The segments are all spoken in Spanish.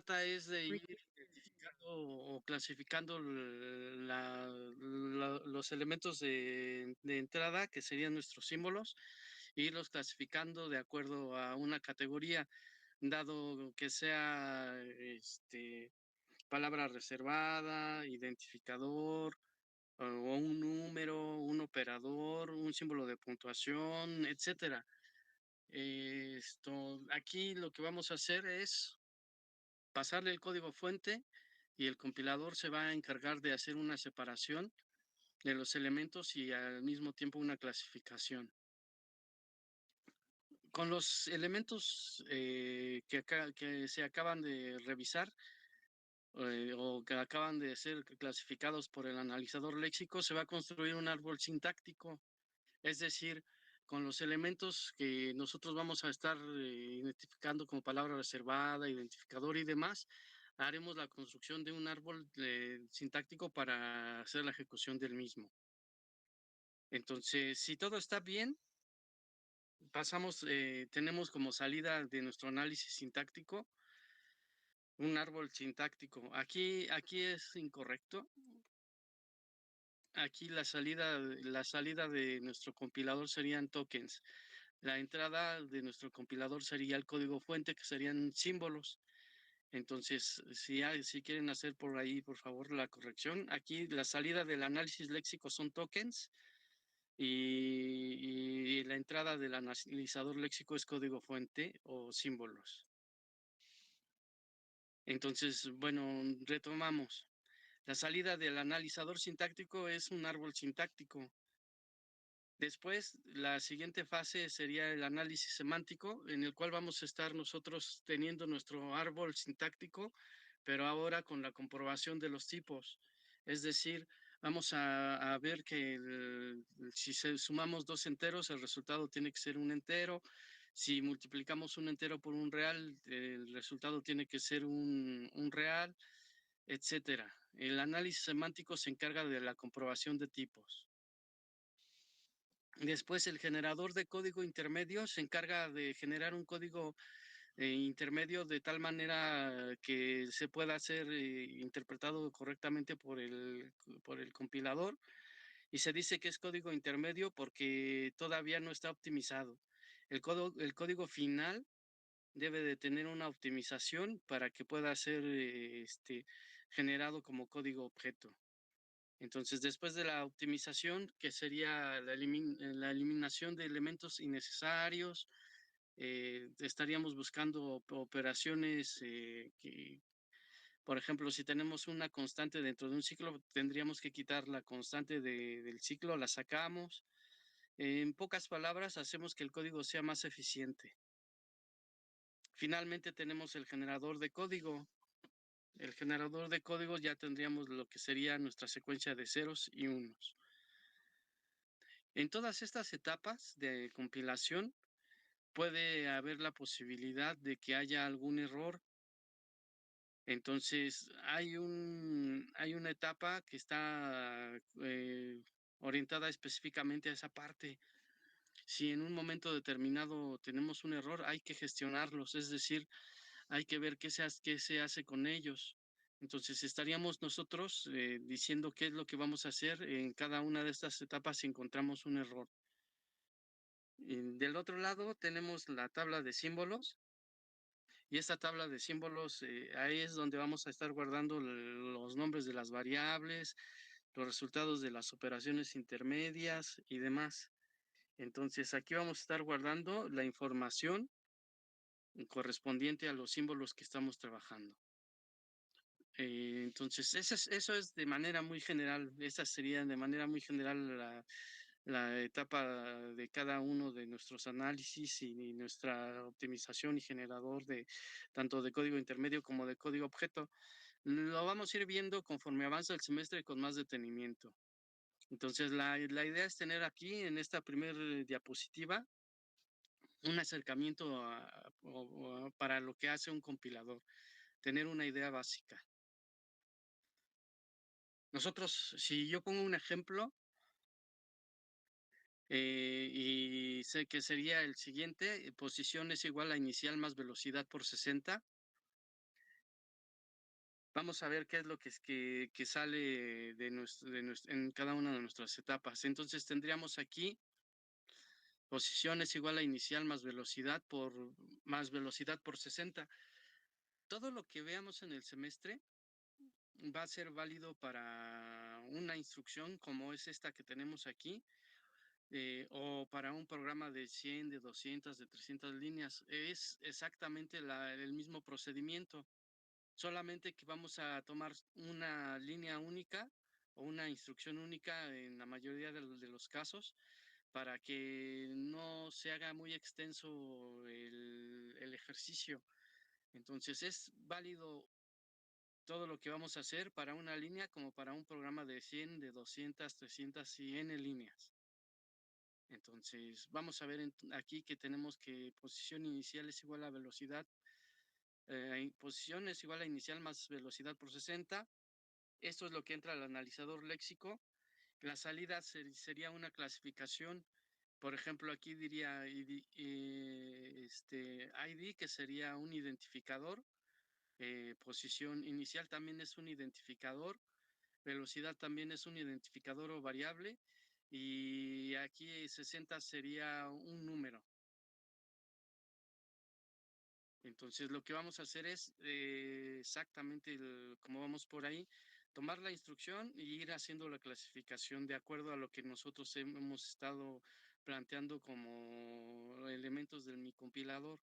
trata es de ir identificando o clasificando los elementos de entrada, que serían nuestros símbolos, e irlos clasificando de acuerdo a una categoría, dado que sea palabra reservada, identificador, o un número, un operador, un símbolo de puntuación, etcétera. Aquí lo que vamos a hacer es pasarle el código fuente y el compilador se va a encargar de hacer una separación de los elementos y al mismo tiempo una clasificación. Con los elementos que se acaban de revisar o que acaban de ser clasificados por el analizador léxico, se va a construir un árbol sintáctico. Es decir, con los elementos que nosotros vamos a estar identificando como palabra reservada, identificador y demás, haremos la construcción de un árbol sintáctico para hacer la ejecución del mismo. Entonces, si todo está bien, tenemos como salida de nuestro análisis sintáctico un árbol sintáctico. Aquí es incorrecto. Aquí la salida de nuestro compilador serían tokens. La entrada de nuestro compilador sería el código fuente, que serían símbolos. Entonces, si quieren hacer por ahí, por favor, la corrección. Aquí la salida del análisis léxico son tokens y la entrada del analizador léxico es código fuente o símbolos. Entonces, bueno, retomamos. La salida del analizador sintáctico es un árbol sintáctico. Después, la siguiente fase sería el análisis semántico, en el cual vamos a estar nosotros teniendo nuestro árbol sintáctico, pero ahora con la comprobación de los tipos. Es decir, vamos a ver que si sumamos dos enteros, el resultado tiene que ser un entero. Si multiplicamos un entero por un real, el resultado tiene que ser un real, etcétera. El análisis semántico se encarga de la comprobación de tipos. Después, el generador de código intermedio se encarga de generar un código intermedio de tal manera que se pueda ser interpretado correctamente por el compilador. Y se dice que es código intermedio porque todavía no está optimizado. El código final debe de tener una optimización para que pueda ser generado como código objeto. Entonces, después de la optimización, que sería la eliminación de elementos innecesarios, estaríamos buscando operaciones por ejemplo, si tenemos una constante dentro de un ciclo, tendríamos que quitar la constante del ciclo, la sacamos. En pocas palabras, hacemos que el código sea más eficiente. Finalmente tenemos el generador de código. El generador de código ya tendríamos lo que sería nuestra secuencia de ceros y unos. En todas estas etapas de compilación puede haber la posibilidad de que haya algún error. Entonces, hay una etapa que está orientada específicamente a esa parte. Si en un momento determinado tenemos un error, hay que gestionarlos, es decir, hay que ver qué se hace con ellos. Entonces, estaríamos nosotros diciendo qué es lo que vamos a hacer en cada una de estas etapas si encontramos un error. Del otro lado tenemos la tabla de símbolos y esta tabla de símbolos, ahí es donde vamos a estar guardando los nombres de las variables, los resultados de las operaciones intermedias y demás. Entonces aquí vamos a estar guardando la información correspondiente a los símbolos que estamos trabajando. Entonces, eso es de manera muy general, esa sería de manera muy general la etapa de cada uno de nuestros análisis y nuestra optimización y generador de tanto de código intermedio como de código objeto. Lo vamos a ir viendo conforme avanza el semestre con más detenimiento. Entonces, la idea es tener aquí en esta primera diapositiva un acercamiento para lo que hace un compilador, tener una idea básica. Nosotros, si yo pongo un ejemplo, y sé que sería el siguiente, posición es igual a inicial más velocidad por 60. vamos a ver qué es lo que sale en cada una de nuestras etapas. Entonces tendríamos aquí posición es igual a inicial más velocidad por 60. Todo lo que veamos en el semestre va a ser válido para una instrucción como es esta que tenemos aquí, o para un programa de 100, de 200, de 300 líneas. Es exactamente el mismo procedimiento, solamente que vamos a tomar una línea única o una instrucción única en la mayoría de los casos para que no se haga muy extenso el ejercicio. Entonces es válido todo lo que vamos a hacer para una línea como para un programa de 100, de 200, 300 y N líneas. Entonces vamos a ver aquí que tenemos que posición inicial es igual a velocidad, posición es igual a inicial más velocidad por 60. Esto es lo que entra al analizador léxico. La salida sería una clasificación. Por ejemplo, aquí diría ID, que sería un identificador. Posición inicial también es un identificador. Velocidad también es un identificador o variable. Y aquí 60 sería un número. Entonces, lo que vamos a hacer es exactamente como vamos por ahí, tomar la instrucción y ir haciendo la clasificación de acuerdo a lo que nosotros hemos estado planteando como elementos de mi compilador.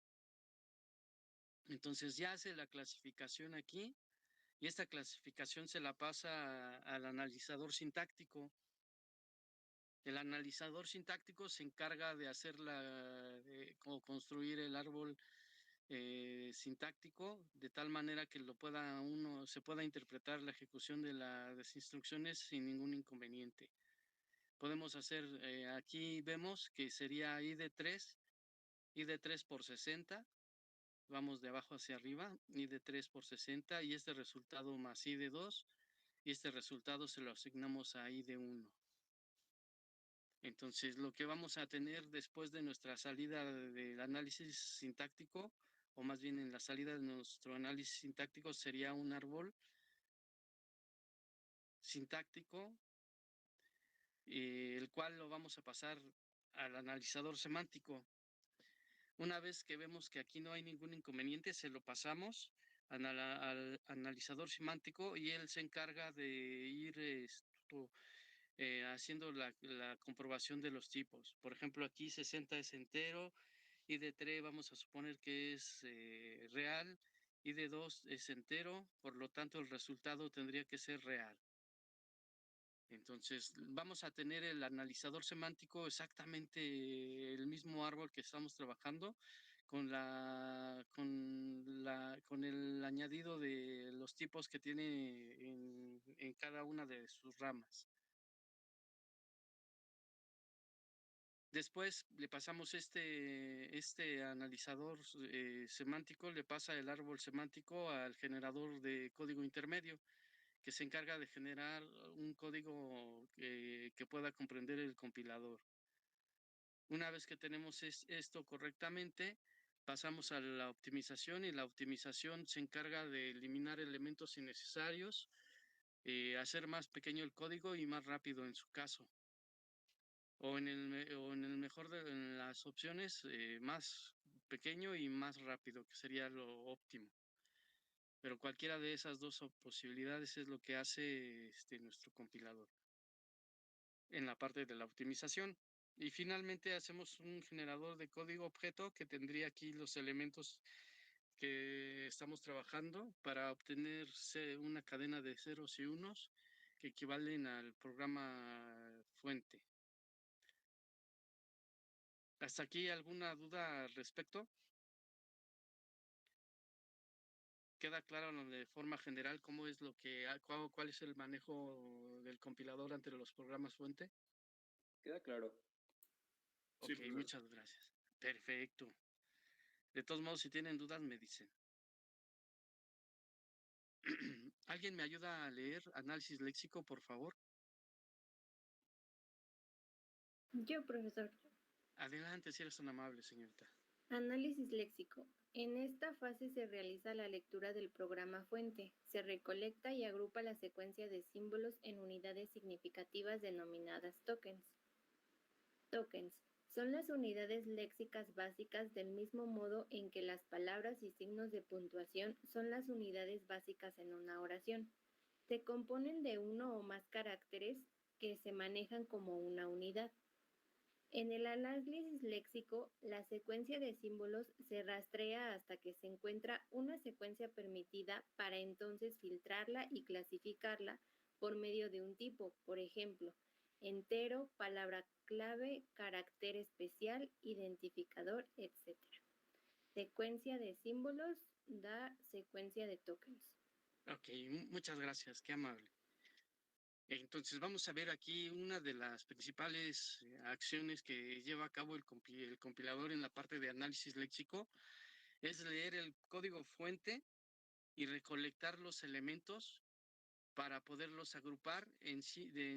Entonces, ya hace la clasificación aquí y esta clasificación se la pasa al analizador sintáctico. El analizador sintáctico se encarga de hacer o construir el árbol sintáctico de tal manera que se pueda interpretar la ejecución de las instrucciones sin ningún inconveniente. Podemos hacer, aquí vemos que sería id3 por 60, vamos de abajo hacia arriba, id3 por 60 y este resultado más id2 y este resultado se lo asignamos a id1. Entonces, lo que vamos a tener después de nuestra salida del análisis sintáctico, o más bien en la salida de nuestro análisis sintáctico, sería un árbol sintáctico, el cual lo vamos a pasar al analizador semántico. Una vez que vemos que aquí no hay ningún inconveniente, se lo pasamos al analizador semántico y él se encarga de ir haciendo la comprobación de los tipos. Por ejemplo, aquí 60 es entero, id3 vamos a suponer que es real, id2 es entero, por lo tanto el resultado tendría que ser real. Entonces vamos a tener el analizador semántico exactamente el mismo árbol que estamos trabajando con el añadido de los tipos que tiene en cada una de sus ramas. Después le pasamos este analizador semántico, le pasa el árbol semántico al generador de código intermedio, que se encarga de generar un código que pueda comprender el compilador. Una vez que tenemos esto correctamente, pasamos a la optimización y la optimización se encarga de eliminar elementos innecesarios, hacer más pequeño el código y más rápido en su caso. O en el mejor de las opciones, más pequeño y más rápido, que sería lo óptimo. Pero cualquiera de esas dos posibilidades es lo que hace nuestro compilador en la parte de la optimización. Y finalmente hacemos un generador de código objeto que tendría aquí los elementos que estamos trabajando para obtener una cadena de ceros y unos que equivalen al programa fuente. ¿Hasta aquí alguna duda al respecto? ¿Queda claro de forma general cómo es cuál es el manejo del compilador ante los programas fuente? Queda claro. Ok, Sí, profesor. muchas gracias. Perfecto. De todos modos, si tienen dudas, me dicen. ¿Alguien me ayuda a leer análisis léxico, por favor? Yo, profesor. Adelante, si eres tan amable, señorita. Análisis léxico. En esta fase se realiza la lectura del programa fuente, se recolecta y agrupa la secuencia de símbolos en unidades significativas denominadas tokens. Tokens son las unidades léxicas básicas del mismo modo en que las palabras y signos de puntuación son las unidades básicas en una oración. Se componen de uno o más caracteres que se manejan como una unidad. En el análisis léxico, la secuencia de símbolos se rastrea hasta que se encuentra una secuencia permitida para entonces filtrarla y clasificarla por medio de un tipo, por ejemplo, entero, palabra clave, carácter especial, identificador, etc. Secuencia de símbolos da secuencia de tokens. Ok, muchas gracias, qué amable. Entonces vamos a ver aquí una de las principales acciones que lleva a cabo el compilador en la parte de análisis léxico, es leer el código fuente y recolectar los elementos para poderlos agrupar en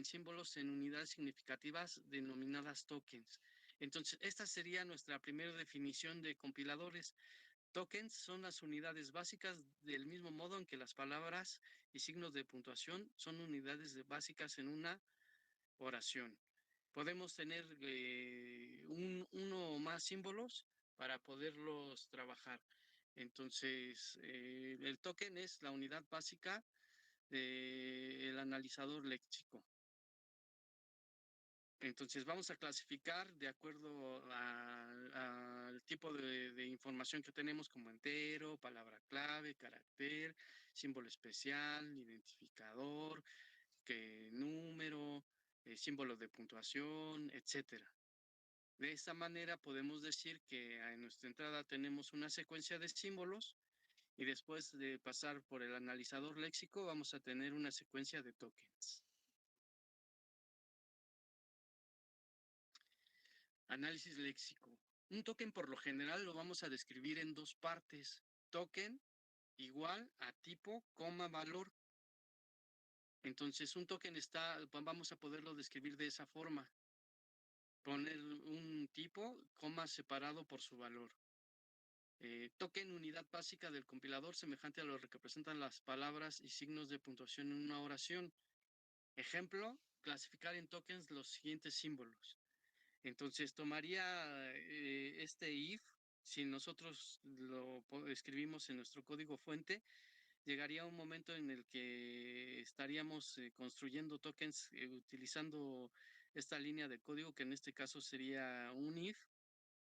símbolos en unidades significativas denominadas tokens. Entonces, esta sería nuestra primera definición de compiladores. Tokens son las unidades básicas del mismo modo en que las palabras y signos de puntuación son unidades básicas en una oración. Podemos tener uno o más símbolos para poderlos trabajar. Entonces, el token es la unidad básica del analizador léxico. Entonces vamos a clasificar de acuerdo al tipo de información que tenemos como entero, palabra clave, carácter, símbolo especial, identificador, número, símbolo de puntuación, etcétera. De esta manera podemos decir que en nuestra entrada tenemos una secuencia de símbolos y después de pasar por el analizador léxico vamos a tener una secuencia de tokens. Análisis léxico. Un token por lo general lo vamos a describir en dos partes. Token igual a tipo, coma, valor. Entonces un token vamos a poderlo describir de esa forma. Poner un tipo, coma separado por su valor. Token unidad básica del compilador semejante a lo que representan las palabras y signos de puntuación en una oración. Ejemplo, clasificar en tokens los siguientes símbolos. Entonces tomaría este if, si nosotros lo escribimos en nuestro código fuente, llegaría un momento en el que estaríamos construyendo tokens utilizando esta línea de código, que en este caso sería un if,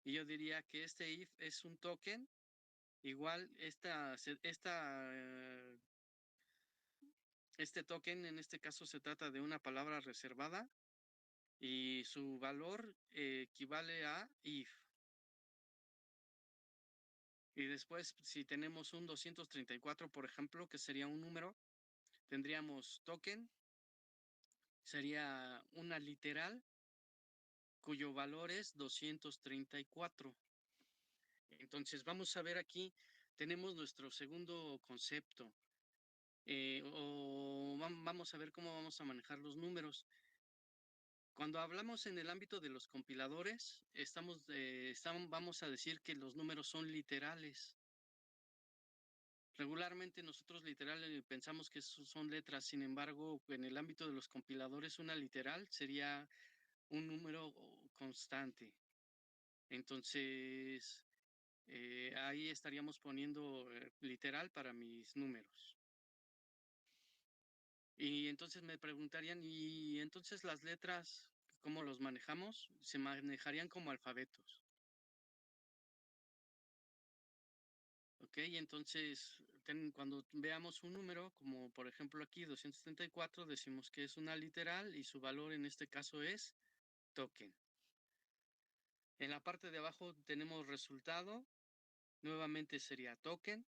y yo diría que este if es un token igual este token en este caso se trata de una palabra reservada y su valor equivale a if. Y después, si tenemos un 234, por ejemplo, que sería un número, tendríamos token, sería una literal cuyo valor es 234. Entonces, vamos a ver aquí, tenemos nuestro segundo concepto. Vamos a ver cómo vamos a manejar los números. Cuando hablamos en el ámbito de los compiladores, vamos a decir que los números son literales. Regularmente nosotros literal pensamos que son letras, sin embargo, en el ámbito de los compiladores, una literal sería un número constante. Entonces, ahí estaríamos poniendo literal para mis números. Y entonces me preguntarían, ¿y entonces las letras, cómo los manejamos? Se manejarían como alfabetos. Ok, entonces cuando veamos un número, como por ejemplo aquí 234, decimos que es una literal y su valor en este caso es token. En la parte de abajo tenemos resultado, nuevamente sería token,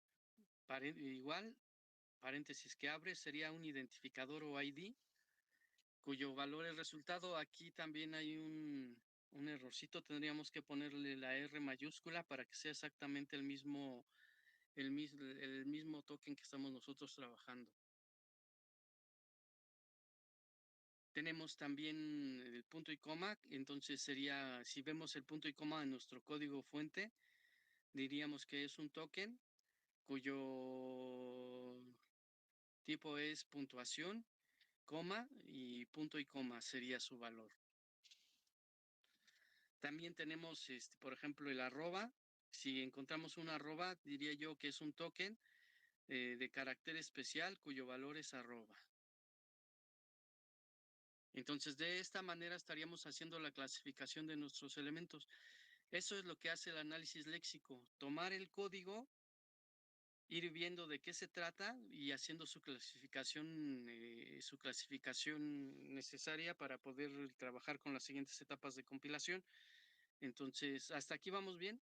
igual, paréntesis que abre, sería un identificador o ID, cuyo valor es resultado. Aquí también hay un errorcito, tendríamos que ponerle la R mayúscula para que sea exactamente el mismo token que estamos nosotros trabajando. Tenemos también el punto y coma, entonces sería, si vemos el punto y coma en nuestro código fuente, Diríamos que es un token cuyo tipo es puntuación, coma y punto y coma sería su valor. También tenemos, por ejemplo, el arroba. Si encontramos un arroba, diría yo que es un token de carácter especial cuyo valor es arroba. Entonces, de esta manera estaríamos haciendo la clasificación de nuestros elementos. Eso es lo que hace el análisis léxico, tomar el código, ir viendo de qué se trata y haciendo su clasificación necesaria para poder trabajar con las siguientes etapas de compilación. Entonces, ¿hasta aquí vamos bien?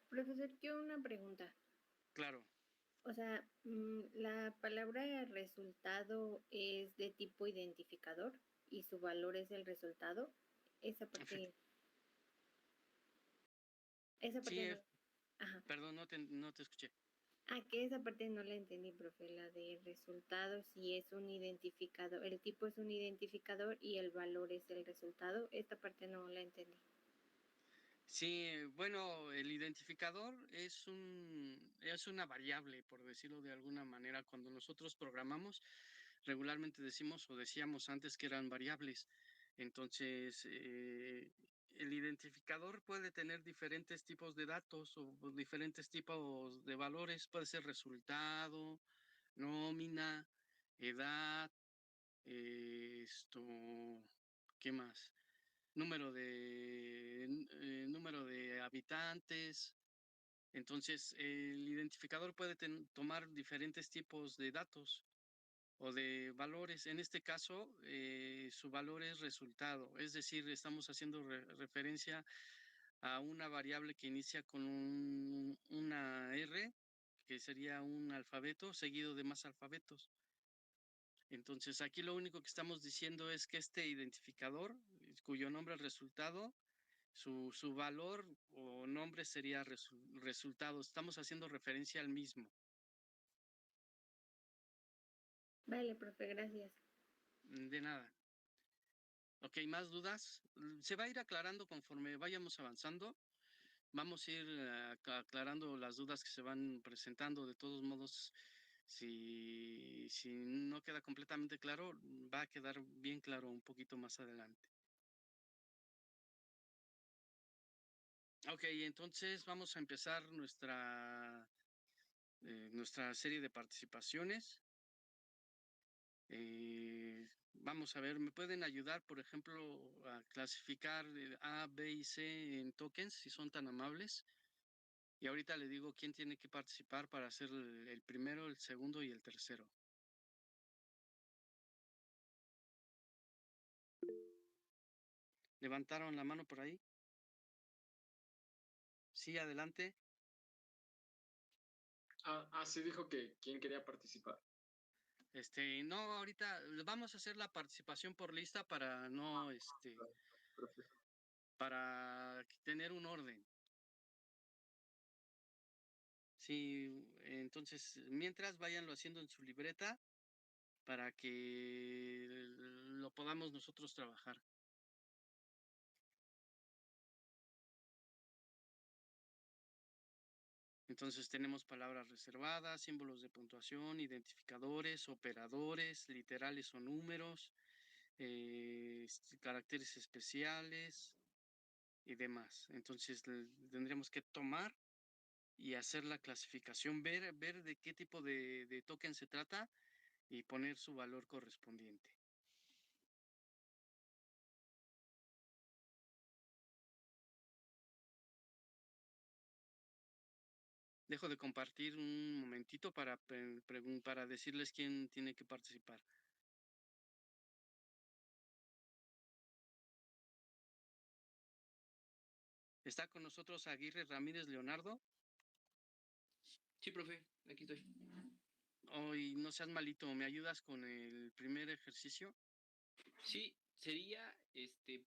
Profesor, quiero una pregunta. Claro. O sea, la palabra resultado es de tipo identificador y su valor es el resultado. Esa Efect- parte, esa Sí, parte no. Ajá. perdón, no te escuché. Que esa parte no la entendí, profe, la de resultado, si es un identificador, el tipo es un identificador y el valor es el resultado. Esta parte no la entendí. Sí, bueno, el identificador es una variable, por decirlo de alguna manera. Cuando nosotros programamos, regularmente decimos o decíamos antes que eran variables. Entonces, el identificador puede tener diferentes tipos de datos o diferentes tipos de valores. Puede ser resultado, nómina, edad, ¿qué más? Número de habitantes. Entonces, el identificador puede tomar diferentes tipos de datos o de valores. En este caso, su valor es resultado, es decir, estamos haciendo referencia a una variable que inicia con una R, que sería un alfabeto, seguido de más alfabetos. Entonces, aquí lo único que estamos diciendo es que este identificador, cuyo nombre es resultado, su valor o nombre sería resultado. Estamos haciendo referencia al mismo. Vale, profe, gracias. De nada. Ok, ¿más dudas? Se va a ir aclarando conforme vayamos avanzando. Vamos a ir aclarando las dudas que se van presentando. De todos modos, si no queda completamente claro, va a quedar bien claro un poquito más adelante. Ok, entonces vamos a empezar nuestra serie de participaciones. Vamos a ver, ¿me pueden ayudar, por ejemplo, a clasificar A, B y C en tokens, si son tan amables? Y ahorita le digo quién tiene que participar para hacer el primero, el segundo y el tercero. ¿Levantaron la mano por ahí? Sí, adelante. Sí dijo que quién quería participar. No, ahorita vamos a hacer la participación por lista para no, Perfecto. para tener un orden. Sí, entonces, mientras váyanlo haciendo en su libreta para que lo podamos nosotros trabajar. Entonces tenemos palabras reservadas, símbolos de puntuación, identificadores, operadores, literales o números, caracteres especiales y demás. Entonces tendremos que tomar y hacer la clasificación, ver de qué tipo de token se trata y poner su valor correspondiente. Dejo de compartir un momentito para decirles quién tiene que participar. Está con nosotros Aguirre Ramírez Leonardo. Sí, profe, aquí estoy. Hoy no seas malito, ¿me ayudas con el primer ejercicio? Sí, sería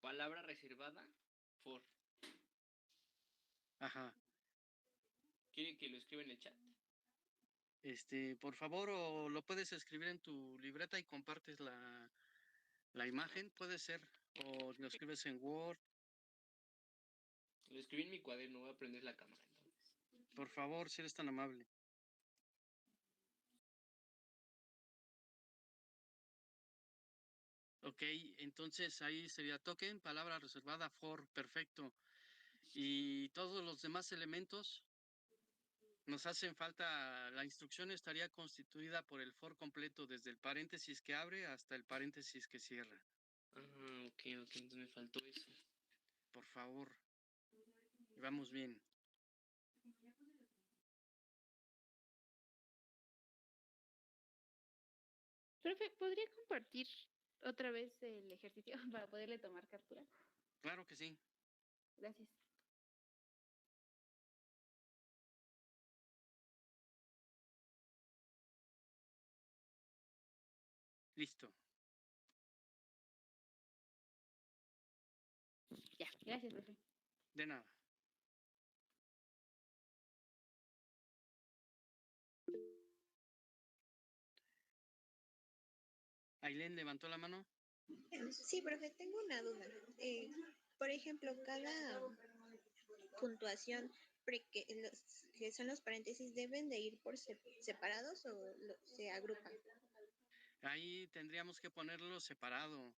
palabra reservada for. Ajá. ¿Quiere que lo escriba en el chat? Por favor, o lo puedes escribir en tu libreta y compartes la imagen, puede ser, o lo escribes en Word. Lo escribí en mi cuaderno, voy a prender la cámara entonces. Por favor, si eres tan amable. Ok, entonces ahí sería token, palabra reservada, for, perfecto. Y todos los demás elementos nos hacen falta, la instrucción estaría constituida por el for completo, desde el paréntesis que abre hasta el paréntesis que cierra. Ok, entonces me faltó eso. Por favor. Y vamos bien. Profe, ¿podría compartir otra vez el ejercicio para poderle tomar captura? Claro que sí. Gracias. Listo. Ya, gracias, profe. De nada. Ailén levantó la mano. Sí, profe, tengo una duda. Por ejemplo, cada puntuación que son los paréntesis deben de ir por separados o se agrupan. Ahí tendríamos que ponerlo separado.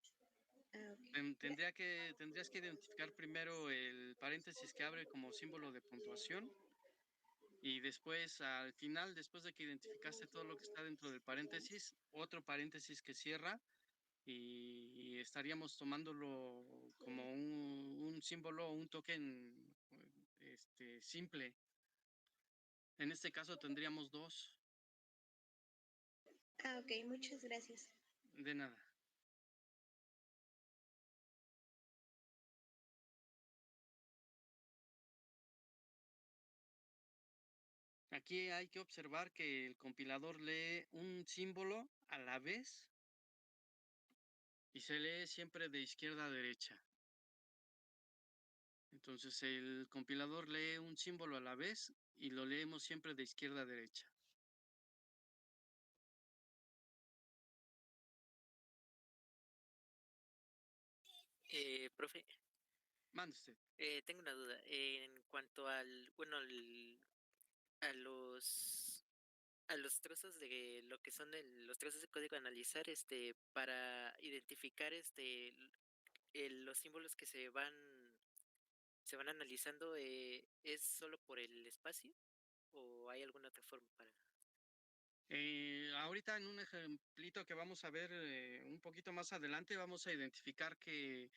Ah, ok. Tendrías que identificar primero el paréntesis que abre como símbolo de puntuación y después al final, después de que identificaste todo lo que está dentro del paréntesis, otro paréntesis que cierra y estaríamos tomándolo como un símbolo o un token simple. En este caso tendríamos dos. Ah, ok, muchas gracias. De nada. Aquí hay que observar que el compilador lee un símbolo a la vez y se lee siempre de izquierda a derecha. Entonces el compilador lee un símbolo a la vez y lo leemos siempre de izquierda a derecha. Profe, Mande usted. tengo una duda. En cuanto al, bueno, a los trozos de lo que son los trozos de código a analizar, para identificar, los símbolos que se van analizando, ¿es solo por el espacio o hay alguna otra forma para? Ahorita en un ejemplito que vamos a ver un poquito más adelante, vamos a identificar que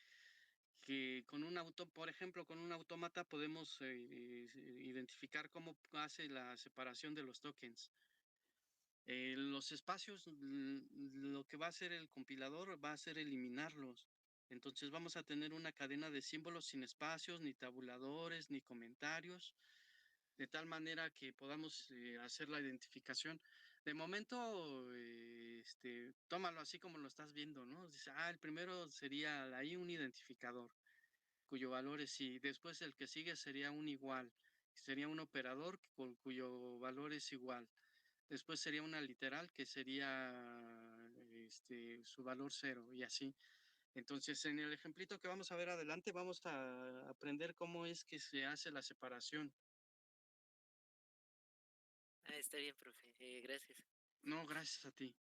con un por ejemplo, con un autómata podemos identificar cómo hace la separación de los tokens. Los espacios, lo que va a hacer el compilador va a ser eliminarlos. Entonces vamos a tener una cadena de símbolos sin espacios, ni tabuladores, ni comentarios, de tal manera que podamos hacer la identificación. De momento, tómalo así como lo estás viendo, ¿no? Dice, el primero sería ahí un identificador, cuyo valor es sí. Después el que sigue sería un igual, sería un operador cuyo valor es igual. Después sería una literal que sería su valor 0 y así. Entonces, en el ejemplito que vamos a ver adelante, vamos a aprender cómo es que se hace la separación. Ah, está bien, profe. Gracias. No, gracias a ti.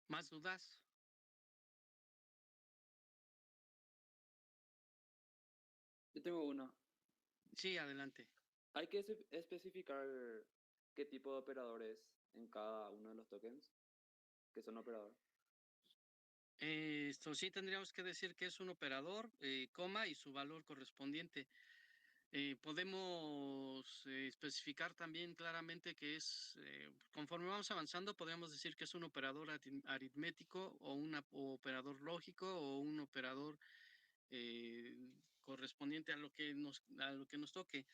¿Más dudas? tengo una. Sí, adelante. Hay que especificar qué tipo de operadores en cada uno de los tokens que son operadores. Esto sí tendríamos que decir que es un operador, coma y su valor correspondiente. Podemos especificar también claramente que es, conforme vamos avanzando, podríamos decir que es un operador aritmético o un operador lógico o un operador eh, correspondiente a lo que nos toque.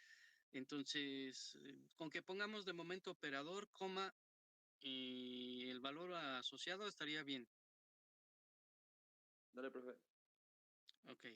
Entonces, con que pongamos de momento operador, coma y el valor asociado estaría bien. Dale, profe. Ok.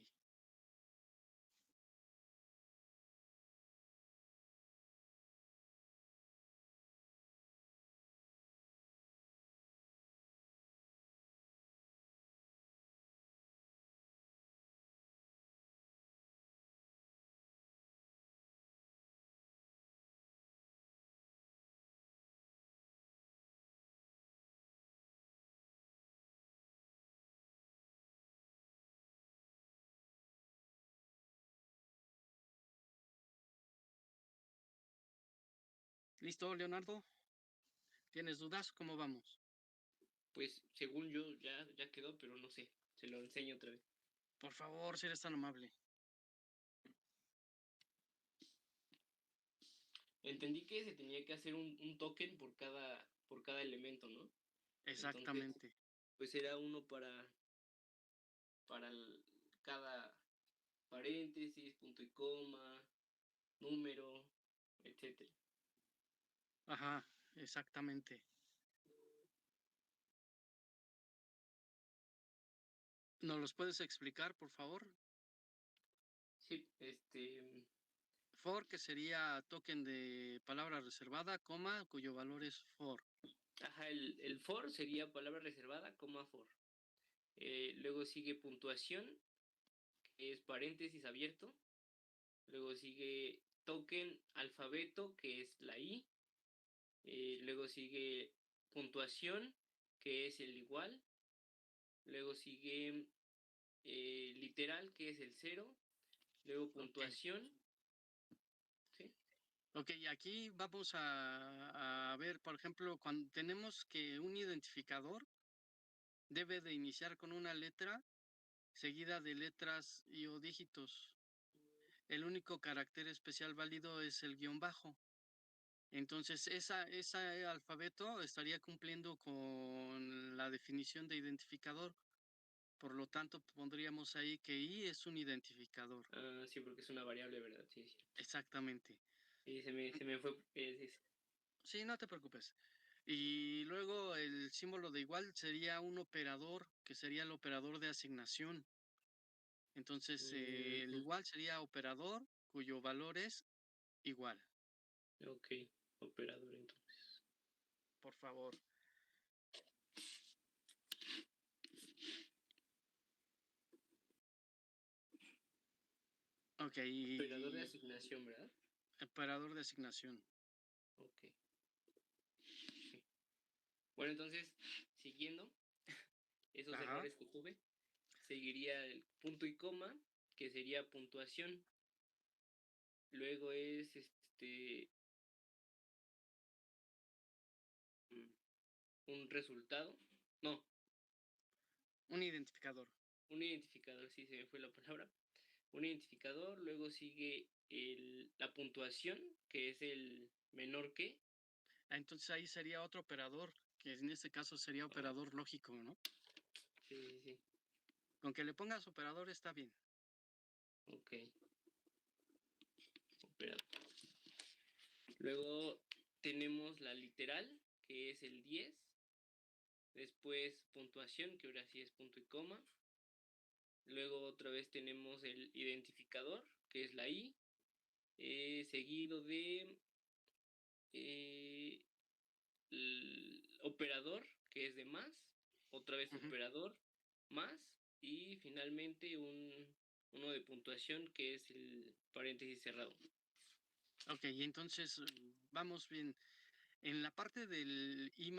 ¿Listo, Leonardo? ¿Tienes dudas? ¿Cómo vamos? Pues según yo ya quedó, pero no sé. Se lo enseño otra vez. Por favor, si eres tan amable. Entendí que se tenía que hacer un token por cada elemento, ¿no? Entonces, Exactamente. pues era uno para cada paréntesis, punto y coma, número, etcétera. Ajá, exactamente. ¿Nos los puedes explicar, por favor? Sí, For, que sería token de palabra reservada, coma, cuyo valor es for. ajá, el for sería palabra reservada, coma for. Luego sigue puntuación, que es paréntesis abierto. Luego sigue token alfabeto, que es la I. Luego sigue puntuación, que es el igual. Luego sigue literal, que es el 0. Luego Ok. puntuación. ¿Sí? Ok, y aquí vamos a ver, por ejemplo, cuando tenemos que un identificador debe de iniciar con una letra seguida de letras y o dígitos. El único carácter especial válido es el guión bajo. Entonces, ese alfabeto estaría cumpliendo con la definición de identificador. Por lo tanto, pondríamos ahí que I es un identificador. Ah, sí, porque es una variable, ¿verdad? Sí, sí. Exactamente. Sí, se me fue. Sí, no te preocupes. Y luego el símbolo de igual sería un operador, que sería el operador de asignación. Entonces, el Ujú. igual sería operador cuyo valor es igual. Ok, operador entonces. Por favor. Ok, Operador de y asignación, ¿verdad? operador de asignación. Ok. Sí. Bueno, entonces, siguiendo esos Ajá. errores que tuve, seguiría el punto y coma, que sería puntuación. Luego es mm, un resultado. No, Un identificador. un identificador, sí se me fue la palabra. Un identificador, luego sigue la puntuación, que es el menor que. Entonces ahí sería otro operador, que en este caso sería Ah, operador lógico, ¿no? sí, sí, sí. Con que le pongas operador está bien. Ok, operador. Luego tenemos la literal, que es el 10. Después puntuación, que ahora sí es punto y coma. Luego otra vez tenemos el identificador, que es la I. Seguido de el operador, que es de más. Otra vez Ujú. operador, más. Y finalmente uno de puntuación, que es el paréntesis cerrado. Ok, y entonces vamos bien. En la parte del I++,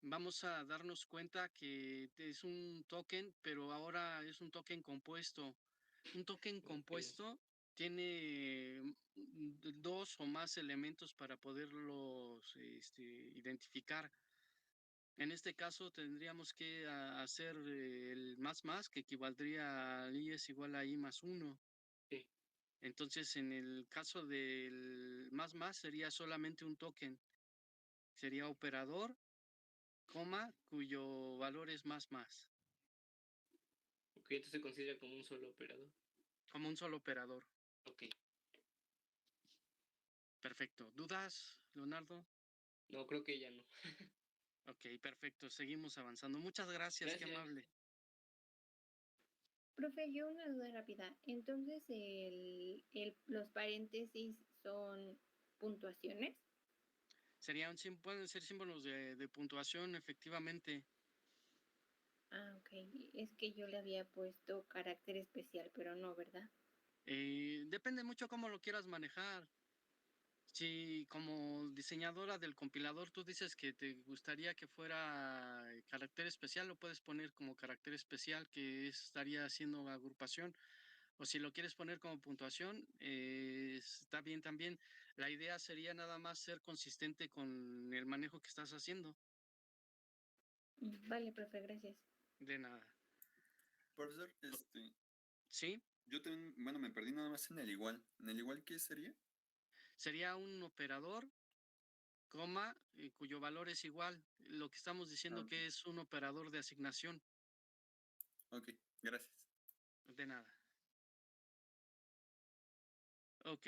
vamos a darnos cuenta que es un token, pero ahora es un token compuesto. Un token Ok. compuesto tiene dos o más elementos para poderlos identificar. En este caso tendríamos que hacer el más, que equivaldría a I es igual a I más 1. Sí. Entonces, en el caso del más sería solamente un token. Sería operador, coma, cuyo valor es más. Ok, entonces se considera como un solo operador. Como un solo operador. Ok. Perfecto. ¿Dudas, Leonardo? No, creo que ya no. Ok, perfecto. Seguimos avanzando. Muchas gracias, qué Gracias. amable. Profe, yo una duda rápida. Entonces, los paréntesis son puntuaciones. Pueden ser símbolos de puntuación, efectivamente. Ah, ok. Es que yo le había puesto carácter especial, pero no, ¿verdad? Depende mucho cómo lo quieras manejar. Si como diseñadora del compilador tú dices que te gustaría que fuera carácter especial, lo puedes poner como carácter especial, que estaría haciendo agrupación. O si lo quieres poner como puntuación, está bien también. La idea sería nada más ser consistente con el manejo que estás haciendo. Vale, profe, gracias. De nada. Profesor, ¿Sí? yo también, bueno, me perdí nada más en el igual. ¿En el igual qué sería? Sería un operador, coma, cuyo valor es igual. Lo que estamos diciendo Ok, que es un operador de asignación. ok, gracias. De nada. Ok.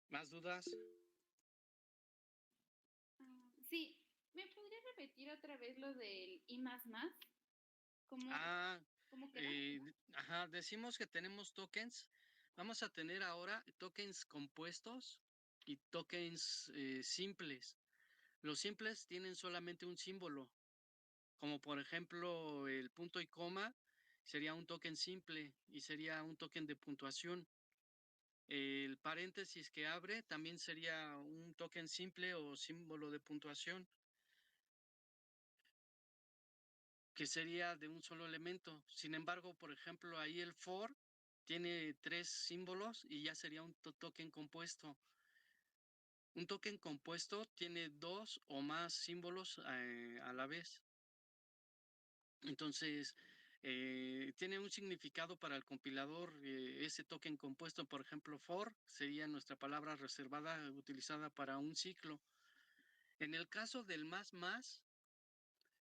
¿Más dudas? Sí, ¿me podría repetir otra vez lo del I más más? ¿Cómo, Ah, cómo queda? ajá, decimos que tenemos tokens. Vamos a tener ahora tokens compuestos y tokens simples. Los simples tienen solamente un símbolo, como por ejemplo el punto y coma sería un token simple y sería un token de puntuación. El paréntesis que abre también sería un token simple o símbolo de puntuación, que sería de un solo elemento. Sin embargo, por ejemplo, ahí el for tiene 3 símbolos y ya sería un token compuesto. Un token compuesto tiene 2 o más símbolos a la vez. Entonces, tiene un significado para el compilador. Ese token compuesto, por ejemplo, for, sería nuestra palabra reservada utilizada para un ciclo. En el caso del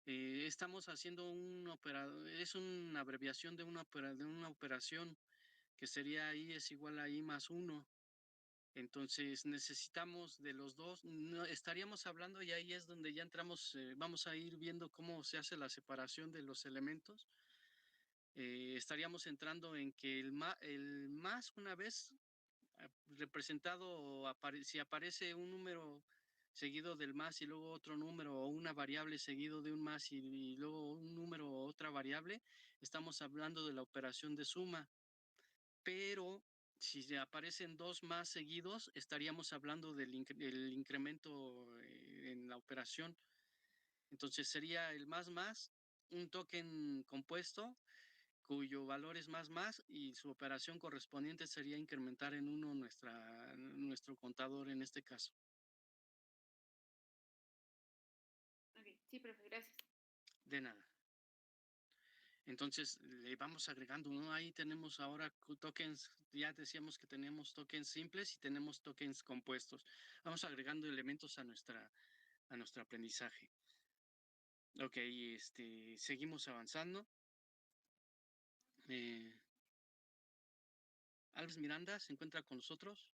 estamos haciendo un operador, es una abreviación de una operación que sería I es igual a I más 1. Entonces necesitamos de los dos, estaríamos hablando y ahí es donde ya entramos, vamos a ir viendo cómo se hace la separación de los elementos. Estaríamos entrando en que el más una vez representado, si aparece un número seguido del más y luego otro número o una variable seguido de un más y luego un número o otra variable, estamos hablando de la operación de suma. Pero si se aparecen dos más seguidos, estaríamos hablando del incremento en la operación. Entonces sería el más, un token compuesto cuyo valor es más y su operación correspondiente sería incrementar en 1 nuestro contador en este caso. Ok, sí, profe, gracias. De nada. Entonces le vamos agregando, ¿no? Ahí tenemos ahora tokens, ya decíamos que tenemos tokens simples y tenemos tokens compuestos. Vamos agregando elementos a nuestro aprendizaje. Ok, seguimos avanzando. Alves Miranda se encuentra con nosotros.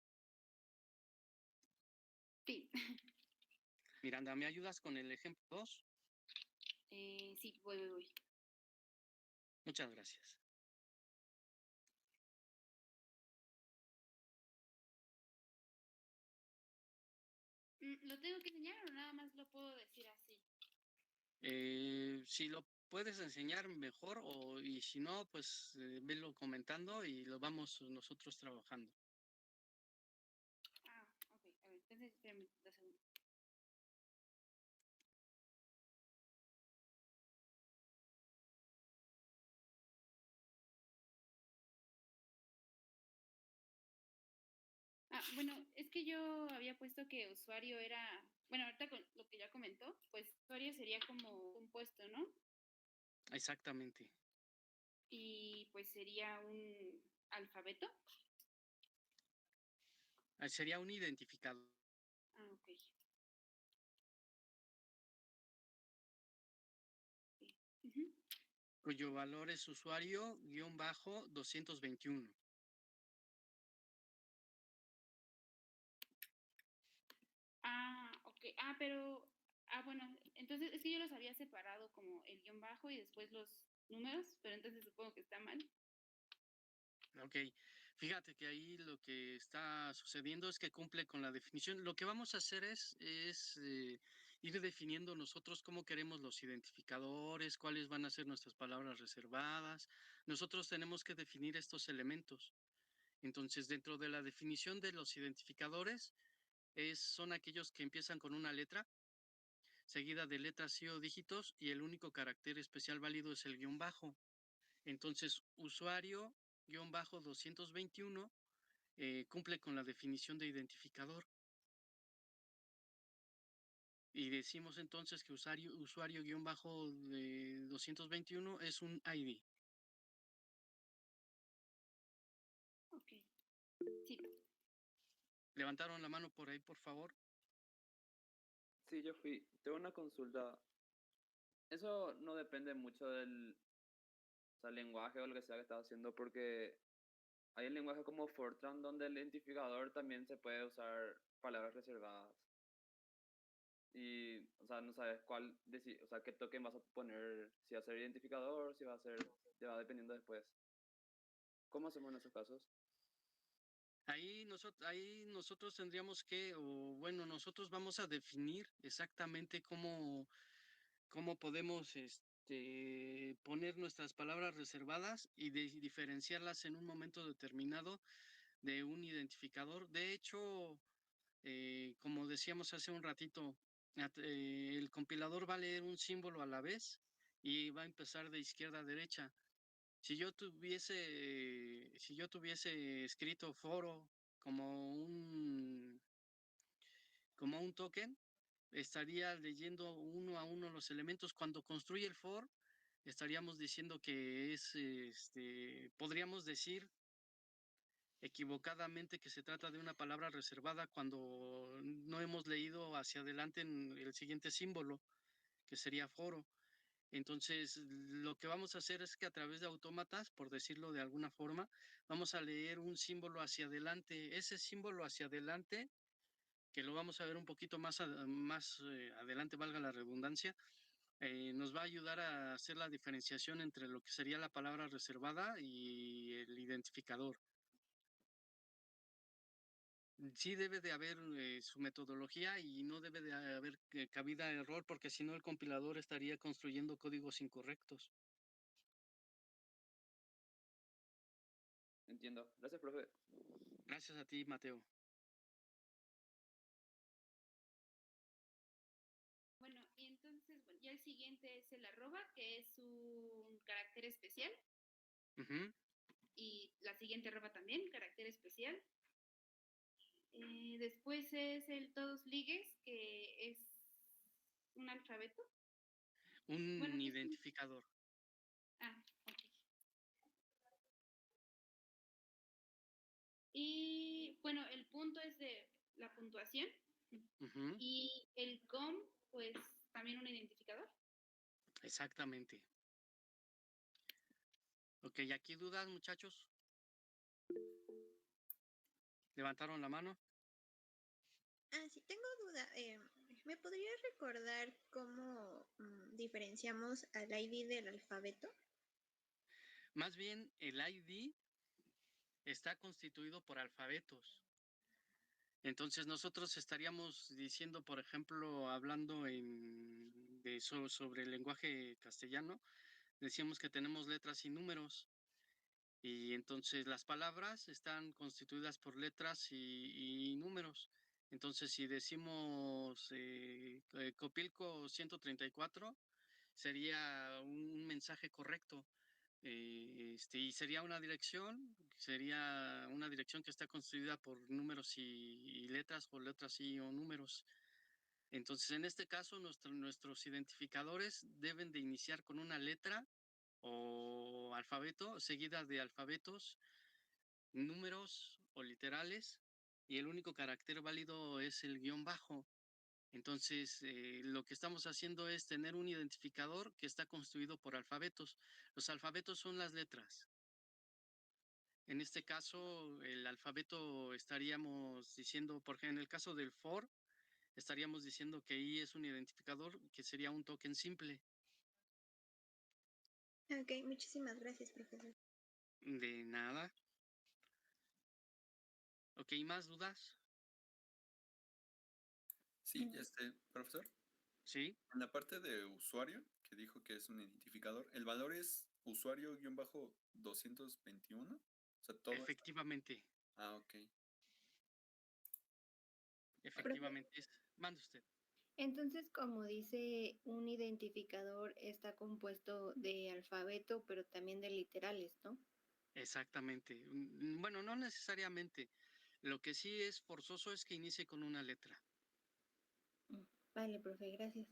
Sí, Miranda, ¿me ayudas con el ejemplo 2? sí, voy. Muchas gracias. ¿Lo tengo que enseñar o nada más lo puedo decir así? Si lo puedes enseñar mejor y si no, pues velo comentando y lo vamos nosotros trabajando. Ah, ok, a ver, entonces espérame 2 segundos. bueno, es que yo había puesto que usuario era, bueno, ahorita con lo que ya comentó, pues usuario sería como un puesto, ¿no? Exactamente. Y pues sería un alfabeto. Sería un identificador Ah, ok. Ujú. cuyo valor es usuario-221. Ah, ok. Ah, pero, bueno, entonces es que yo los había separado como el guión bajo y después los números, pero entonces supongo que está mal. Ok, fíjate que ahí lo que está sucediendo es que cumple con la definición. Lo que vamos a hacer es ir definiendo nosotros cómo queremos los identificadores, cuáles van a ser nuestras palabras reservadas. Nosotros tenemos que definir estos elementos. Entonces, dentro de la definición de los identificadores, son aquellos que empiezan con una letra, seguida de letras y o dígitos, y el único carácter especial válido es el guión bajo. Entonces, usuario-221 cumple con la definición de identificador. Y decimos entonces que usuario-221 es un ID. Ok. Sí. Levantaron la mano por ahí, por favor. Sí, yo fui. Tengo una consulta. Eso no depende mucho del, o sea, lenguaje o lo que sea que estás haciendo, porque hay un lenguaje como Fortran donde el identificador también se puede usar palabras reservadas. Y, o sea, no sabes cuál, o sea, qué token vas a poner, si va a ser identificador, si va a ser, ya va dependiendo después. ¿Cómo hacemos en esos casos? Ahí nosotros tendríamos que, o bueno, nosotros vamos a definir exactamente cómo podemos poner nuestras palabras reservadas y diferenciarlas en un momento determinado de un identificador. De hecho, como decíamos hace un ratito, el compilador va a leer un símbolo a la vez y va a empezar de izquierda a derecha. Si yo tuviese escrito foro como un token, estaría leyendo uno a uno los elementos. Cuando construye el for, estaríamos diciendo que podríamos decir equivocadamente que se trata de una palabra reservada cuando no hemos leído hacia adelante en el siguiente símbolo, que sería foro. Entonces, lo que vamos a hacer es que a través de autómatas, por decirlo de alguna forma, vamos a leer un símbolo hacia adelante. Ese símbolo hacia adelante, que lo vamos a ver un poquito más adelante, valga la redundancia, nos va a ayudar a hacer la diferenciación entre lo que sería la palabra reservada y el identificador. Sí debe de haber su metodología y no debe de haber cabida a error, porque si no el compilador estaría construyendo códigos incorrectos. Entiendo. Gracias, profe. Gracias a ti, Mateo. Bueno, y entonces, bueno, ya el siguiente es el arroba, que es un carácter especial. Ujú. Y la siguiente arroba también, carácter especial. Después es el todos ligues, que es un alfabeto. Bueno, Un que es un... identificador. Ah, ok. Y bueno, el punto es de la puntuación. Ujú. Y el com, pues también un identificador. Exactamente. Ok, ¿aquí dudas, muchachos? ¿Levantaron la mano? Ah, sí, tengo duda. ¿Me podrías recordar cómo diferenciamos al ID del alfabeto? Más bien, el ID está constituido por alfabetos. Entonces nosotros estaríamos diciendo, por ejemplo, hablando sobre el lenguaje castellano, decíamos que tenemos letras y números. Y entonces las palabras están constituidas por letras y números. Entonces, si decimos Copilco 134, sería un mensaje correcto. y sería una dirección que está construida por números y letras, o letras y o números. Entonces, en este caso, nuestros identificadores deben de iniciar con una letra o alfabeto, seguida de alfabetos, números o literales, y el único carácter válido es el guión bajo. Entonces, lo que estamos haciendo es tener un identificador que está construido por alfabetos. Los alfabetos son las letras. En este caso, el alfabeto estaríamos diciendo, por ejemplo, en el caso del for, estaríamos diciendo que I es un identificador que sería un token simple. Ok, muchísimas gracias, profesor. De nada. Ok, ¿más dudas? Sí, profesor, Sí, en la parte de usuario, que dijo que es un identificador, ¿el valor es usuario-221? O sea, todo está... efectivamente, Ah, ok. Profe, Mande usted. entonces, como dice, un identificador está compuesto de alfabeto, pero también de literales, ¿no? Exactamente. Bueno, no necesariamente. Lo que sí es forzoso es que inicie con una letra. Vale, profe, gracias.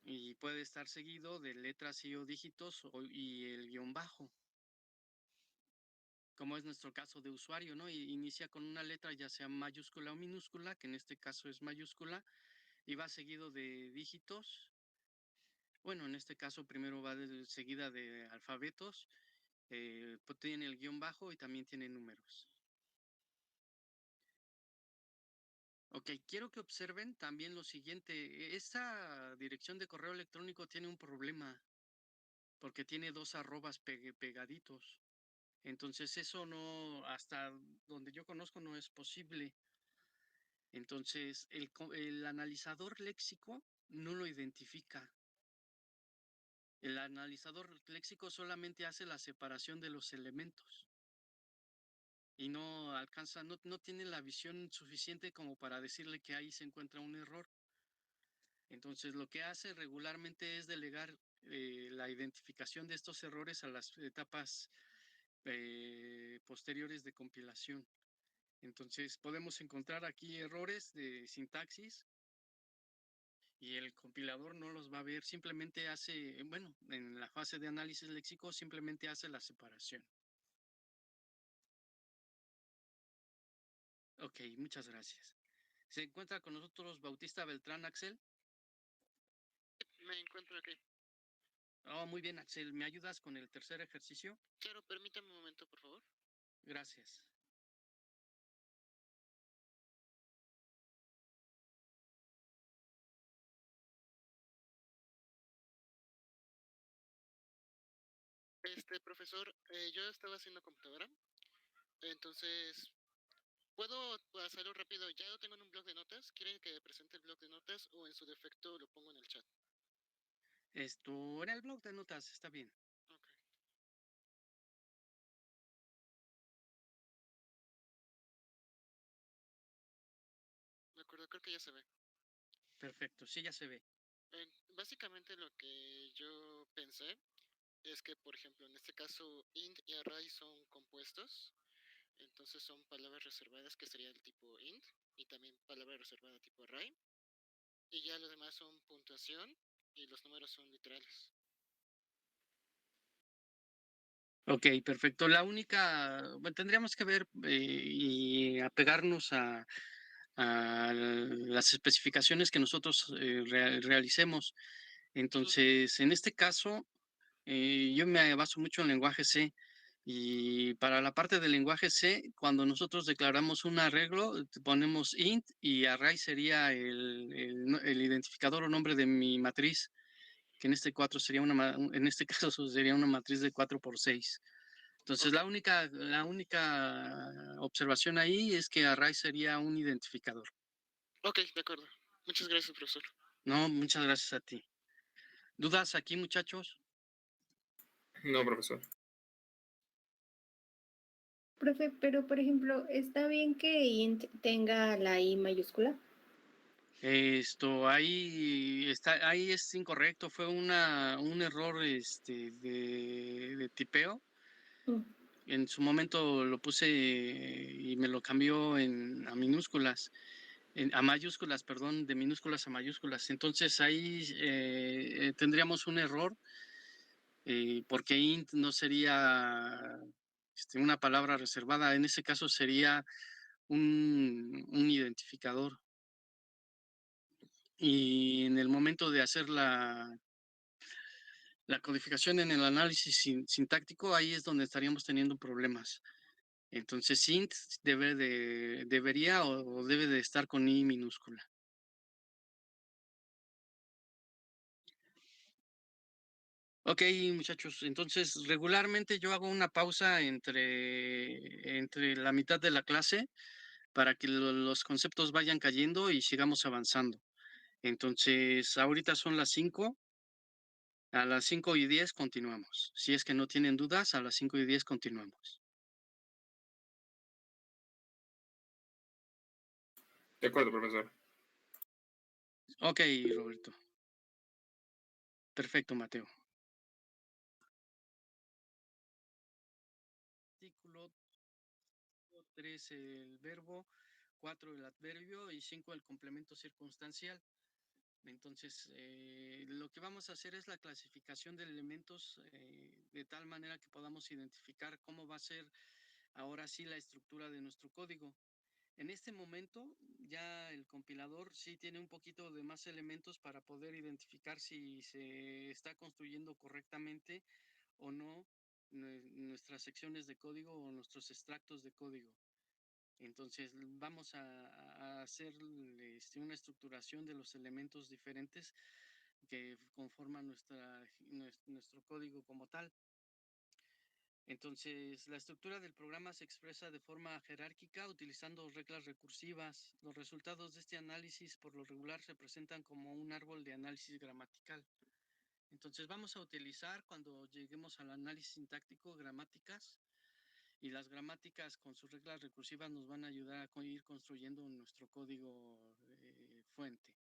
Y puede estar seguido de letras y o dígitos y el guión bajo, como es nuestro caso de usuario, ¿no? Y inicia con una letra, ya sea mayúscula o minúscula, que en este caso es mayúscula, y va seguido de dígitos. Bueno, en este caso primero va seguida de alfabetos, pues tiene el guión bajo y también tiene números. Ok, quiero que observen también lo siguiente. Esta dirección de correo electrónico tiene un problema porque tiene dos arrobas pegaditos. Entonces eso no, hasta donde yo conozco, no es posible. Entonces el analizador léxico no lo identifica. El analizador léxico solamente hace la separación de los elementos y no alcanza, no tiene la visión suficiente como para decirle que ahí se encuentra un error. Entonces, lo que hace regularmente es delegar la identificación de estos errores a las etapas posteriores de compilación. Entonces, podemos encontrar aquí errores de sintaxis y el compilador no los va a ver, simplemente hace, bueno, en la fase de análisis léxico simplemente hace la separación. Ok, muchas gracias. ¿Se encuentra con nosotros Bautista Beltrán, Axel? Me encuentro aquí. Oh, muy bien, Axel. ¿Me ayudas con el tercer ejercicio? Claro, permítame un momento, por favor. Gracias. Profesor, yo estaba haciendo computadora, entonces, ¿puedo hacerlo rápido? Ya lo tengo en un blog de notas. ¿Quiere que presente el blog de notas o en su defecto lo pongo en el chat? Esto en el blog de notas, está bien. Ok, de acuerdo, creo que ya se ve. Perfecto, sí, ya se ve. Básicamente lo que yo pensé es que, por ejemplo, en este caso, int y array son compuestos, entonces son palabras reservadas que sería el tipo int y también palabra reservada tipo array, y ya lo demás son puntuación y los números son literales. Ok, perfecto. La única, bueno, tendríamos que ver y apegarnos a las especificaciones que nosotros realicemos. Entonces, en este caso, yo me baso mucho en lenguaje C. Y para la parte del lenguaje C, cuando nosotros declaramos un arreglo, ponemos int y array sería el identificador o nombre de mi matriz, que en este en este caso sería una matriz de 4×6. Entonces, Ok, la única observación ahí es que array sería un identificador. ok, de acuerdo. Muchas gracias, profesor. No, muchas gracias a ti. ¿Dudas aquí, muchachos? No, profesor. Profe, pero por ejemplo, ¿está bien que int tenga la I mayúscula? Ahí es incorrecto, fue un error de tipeo. Mm. En su momento lo puse y me lo cambió a minúsculas, a mayúsculas, perdón, de minúsculas a mayúsculas. Entonces ahí tendríamos un error porque int no sería una palabra reservada. En ese caso sería un identificador. Y en el momento de hacer la codificación en el análisis sintáctico, ahí es donde estaríamos teniendo problemas. Entonces, int debería o debe de estar con i minúscula. Ok, muchachos, entonces regularmente yo hago una pausa entre la mitad de la clase para que los conceptos vayan cayendo y sigamos avanzando. Entonces, ahorita son las 5. A las 5:10 continuamos. Si es que no tienen dudas, a las 5:10 continuamos. De acuerdo, profesor. Ok, Roberto. Perfecto, Mateo. Artículo 3 el verbo, 4 el adverbio y 5 el complemento circunstancial. Entonces, lo que vamos a hacer es la clasificación de elementos de tal manera que podamos identificar cómo va a ser ahora sí la estructura de nuestro código. En este momento ya el compilador sí tiene un poquito de más elementos para poder identificar si se está construyendo correctamente o no nuestras secciones de código o nuestros extractos de código. Entonces vamos a hacer una estructuración de los elementos diferentes que conforman nuestro código como tal. Entonces, la estructura del programa se expresa de forma jerárquica utilizando reglas recursivas. Los resultados de este análisis por lo regular se presentan como un árbol de análisis gramatical. Entonces, vamos a utilizar cuando lleguemos al análisis sintáctico gramáticas y las gramáticas con sus reglas recursivas nos van a ayudar a ir construyendo nuestro código fuente.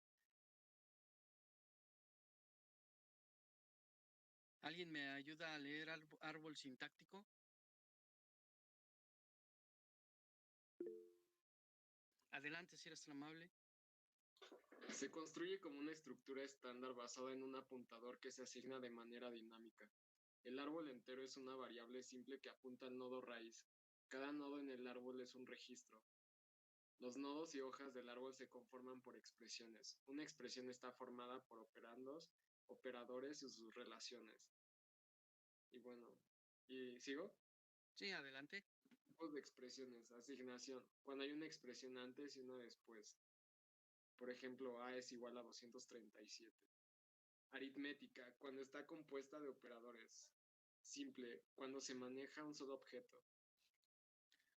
¿Alguien me ayuda a leer árbol sintáctico? Adelante, si eres tan amable. Se construye como una estructura estándar basada en un apuntador que se asigna de manera dinámica. El árbol entero es una variable simple que apunta al nodo raíz. Cada nodo en el árbol es un registro. Los nodos y hojas del árbol se conforman por expresiones. Una expresión está formada por operandos, operadores y sus relaciones. Y bueno, ¿y sigo? Sí, adelante. Tipos de expresiones. Asignación. Cuando hay una expresión antes y una después. Por ejemplo, A es igual a 237. Aritmética, cuando está compuesta de operadores. Simple, cuando se maneja un solo objeto.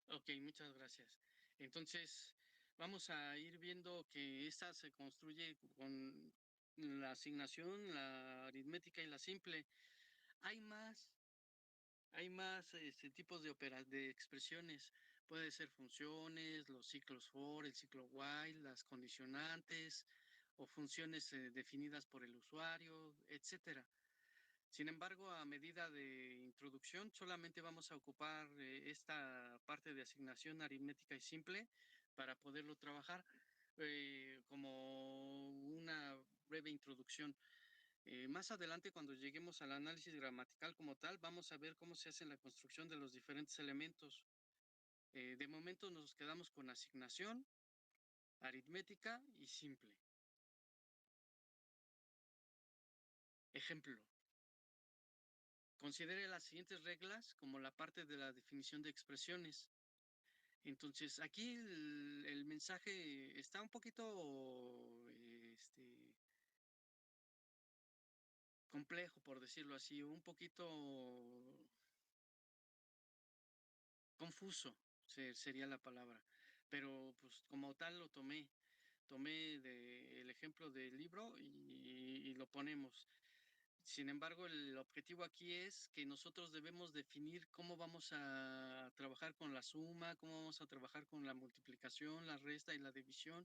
Ok, muchas gracias. Entonces, vamos a ir viendo que esta se construye con la asignación, la aritmética y la simple. Hay más tipos de expresiones. Puede ser funciones, los ciclos for, el ciclo while, las condicionantes o funciones definidas por el usuario, etcétera. Sin embargo, a medida de introducción, solamente vamos a ocupar esta parte de asignación aritmética y simple para poderlo trabajar como una breve introducción. Más adelante, cuando lleguemos al análisis gramatical como tal, vamos a ver cómo se hace la construcción de los diferentes elementos. De momento nos quedamos con asignación, aritmética y simple. Ejemplo. Considere las siguientes reglas como la parte de la definición de expresiones. Entonces, aquí el mensaje está un poquito complejo, por decirlo así, un poquito confuso sería la palabra. Pero pues como tal lo tomé el ejemplo del libro y lo ponemos. Sin embargo, el objetivo aquí es que nosotros debemos definir cómo vamos a trabajar con la suma, cómo vamos a trabajar con la multiplicación, la resta y la división,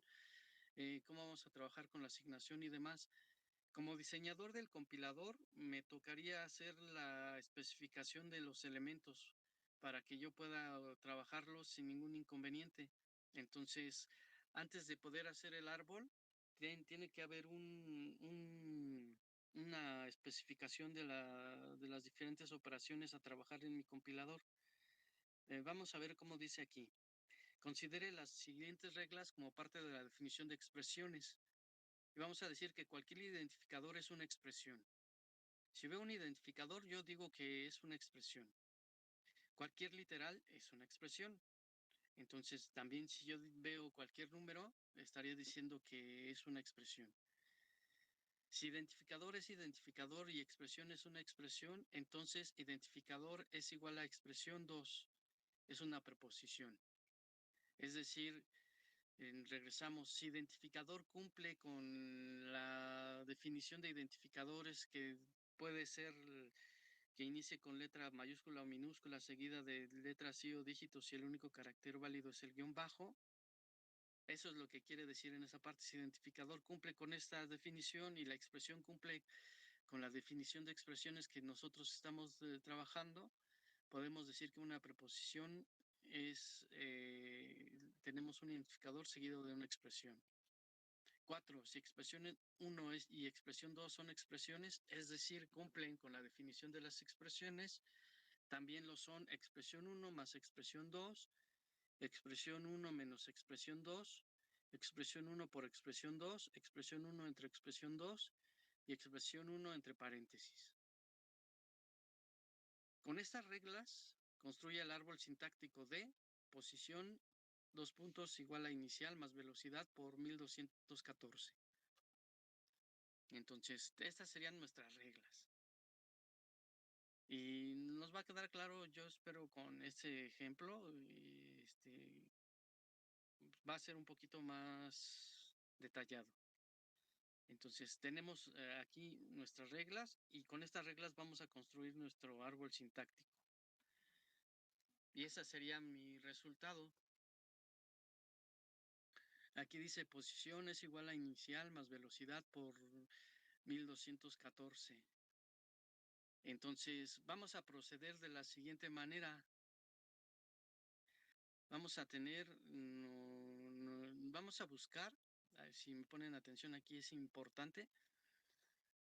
cómo vamos a trabajar con la asignación y demás. Como diseñador del compilador, me tocaría hacer la especificación de los elementos. para que yo pueda trabajarlo sin ningún inconveniente. Entonces, antes de poder hacer el árbol, tiene que haber una especificación de las diferentes operaciones a trabajar en mi compilador. Vamos a ver cómo dice aquí. Considere las siguientes reglas como parte de la definición de expresiones. Y vamos a decir que cualquier identificador es una expresión. Si veo un identificador, yo digo que es una expresión. Cualquier literal es una expresión. Entonces, también si yo veo cualquier número, estaría diciendo que es una expresión. Si identificador es identificador y expresión es una expresión, entonces identificador es igual a expresión 2. Es una preposición. Es decir, regresamos, si identificador cumple con la definición de identificadores que puede ser que inicie con letra mayúscula o minúscula seguida de letras sí o dígitos y el único carácter válido es el guión bajo. Eso es lo que quiere decir en esa parte. Si identificador cumple con esta definición y la expresión cumple con la definición de expresiones que nosotros estamos trabajando, podemos decir que una preposición es, tenemos un identificador seguido de una expresión. 4. Si expresión 1 y expresión 2 son expresiones, es decir, cumplen con la definición de las expresiones, también lo son expresión 1 más expresión 2, expresión 1 menos expresión 2, expresión 1 por expresión 2, expresión 1 entre expresión 2 y expresión 1 entre paréntesis. Con estas reglas, construye el árbol sintáctico de posición, dos puntos igual a inicial más velocidad por 1214. Entonces, estas serían nuestras reglas. Y nos va a quedar claro, yo espero, con este ejemplo, va a ser un poquito más detallado. Entonces, tenemos aquí nuestras reglas y con estas reglas vamos a construir nuestro árbol sintáctico. Y ese sería mi resultado. Aquí dice posición es igual a inicial más velocidad por 1214. Entonces, vamos a proceder de la siguiente manera. Vamos a tener, vamos a buscar, a ver si me ponen atención aquí, es importante.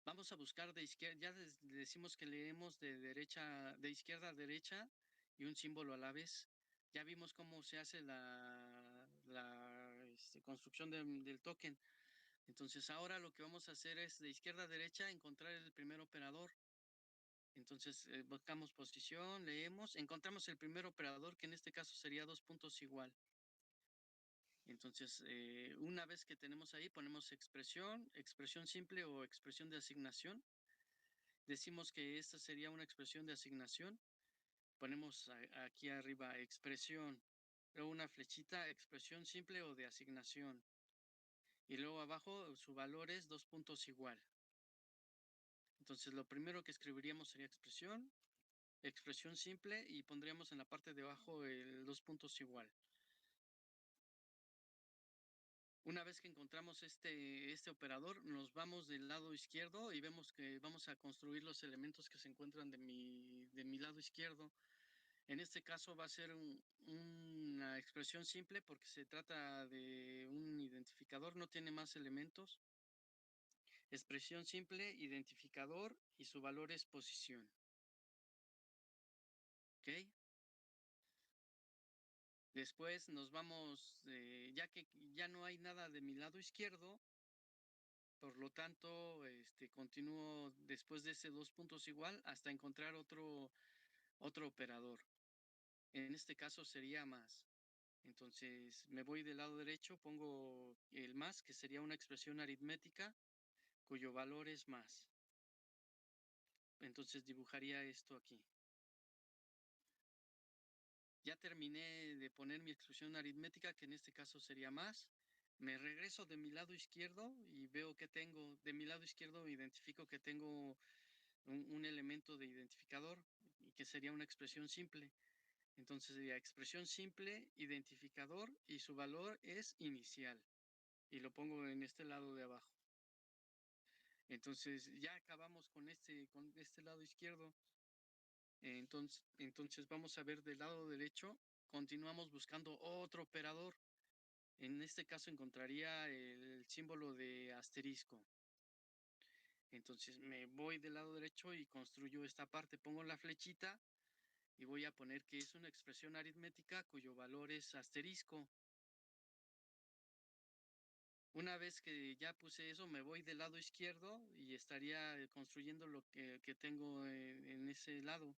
Vamos a buscar de izquierda, ya decimos que leemos de izquierda a derecha y un símbolo a la vez. Ya vimos cómo se hace la construcción del token. Entonces ahora lo que vamos a hacer es de izquierda a derecha encontrar el primer operador. Entonces buscamos posición, leemos, encontramos el primer operador que en este caso sería dos puntos igual. Entonces una vez que tenemos ahí ponemos expresión, expresión simple o expresión de asignación. Decimos que esta sería una expresión de asignación. Ponemos aquí arriba expresión, luego una flechita, expresión simple o de asignación. Y luego abajo su valor es dos puntos igual. Entonces lo primero que escribiríamos sería expresión simple y pondríamos en la parte de abajo el dos puntos igual. Una vez que encontramos este operador, nos vamos del lado izquierdo y vemos que vamos a construir los elementos que se encuentran de mi lado izquierdo. En este caso va a ser una expresión simple porque se trata de un identificador, no tiene más elementos. Expresión simple, identificador y su valor es posición. ¿Ok? Después nos vamos, ya que ya no hay nada de mi lado izquierdo, por lo tanto, continúo después de ese dos puntos igual hasta encontrar otro operador. En este caso sería más. Entonces me voy del lado derecho, pongo el más, que sería una expresión aritmética cuyo valor es más. Entonces dibujaría esto aquí. Ya terminé de poner mi expresión aritmética, que en este caso sería más. Me regreso de mi lado izquierdo y veo que tengo, de mi lado izquierdo identifico que tengo un elemento de identificador, y que sería una expresión simple. Entonces sería expresión simple, identificador y su valor es inicial. Y lo pongo en este lado de abajo. Entonces ya acabamos con este lado izquierdo. Entonces vamos a ver del lado derecho, continuamos buscando otro operador. En este caso encontraría el símbolo de asterisco. Entonces me voy del lado derecho y construyo esta parte. Pongo la flechita y voy a poner que es una expresión aritmética cuyo valor es asterisco. Una vez que ya puse eso, me voy del lado izquierdo y estaría construyendo lo que tengo en ese lado.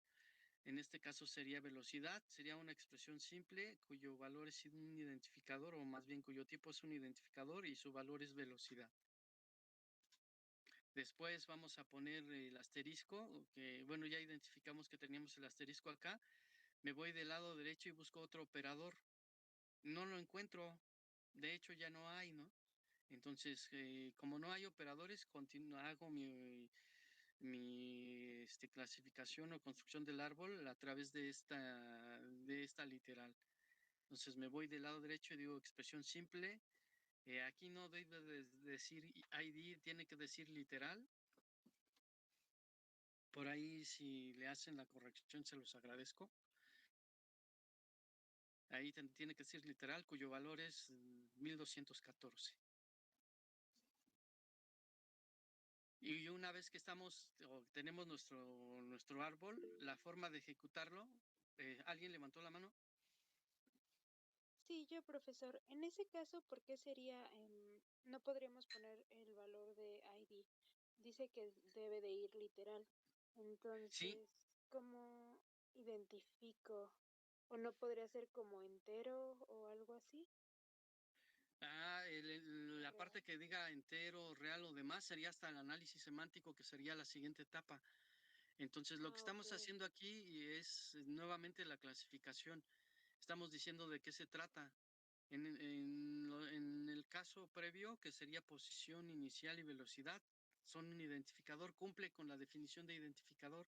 En este caso sería velocidad, sería una expresión simple cuyo valor es un identificador, o más bien cuyo tipo es un identificador y su valor es velocidad. Después vamos a poner el asterisco, que bueno, ya identificamos que teníamos el asterisco acá. Me voy del lado derecho y busco otro operador. No lo encuentro, de hecho ya no hay, ¿no? Entonces, como no hay operadores, hago mi clasificación o construcción del árbol a través de esta literal. Entonces me voy del lado derecho y digo expresión simple. Aquí no debe de decir ID, tiene que decir literal. Por ahí si le hacen la corrección se los agradezco. Ahí tiene que decir literal cuyo valor es 1214. Y una vez que tenemos nuestro árbol, la forma de ejecutarlo, ¿alguien levantó la mano? Sí, yo, profesor. En ese caso, ¿por qué sería, no podríamos poner el valor de ID? Dice que debe de ir literal. Sí, Entonces, ¿cómo identifico? ¿O no podría ser como entero o algo así? la Real. parte que diga entero, real o demás sería hasta el análisis semántico, que sería la siguiente etapa. Entonces, lo que Ah, ok. estamos haciendo aquí es nuevamente la clasificación. Estamos diciendo de qué se trata. En el caso previo, que sería posición inicial y velocidad, son un identificador, cumple con la definición de identificador.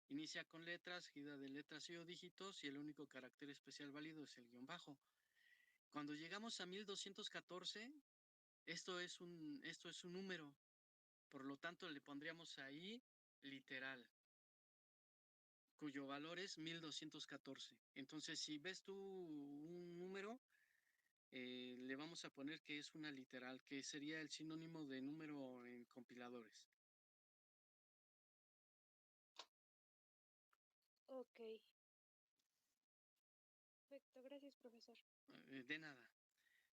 Inicia con letras, gira de letras y o dígitos, y el único carácter especial válido es el guión bajo. Cuando llegamos a 1214, esto es un número, por lo tanto le pondríamos ahí literal, cuyo valor es 1214. Entonces, si ves tú un número, le vamos a poner que es una literal, que sería el sinónimo de número en compiladores. Ok. Perfecto, gracias, profesor. De nada.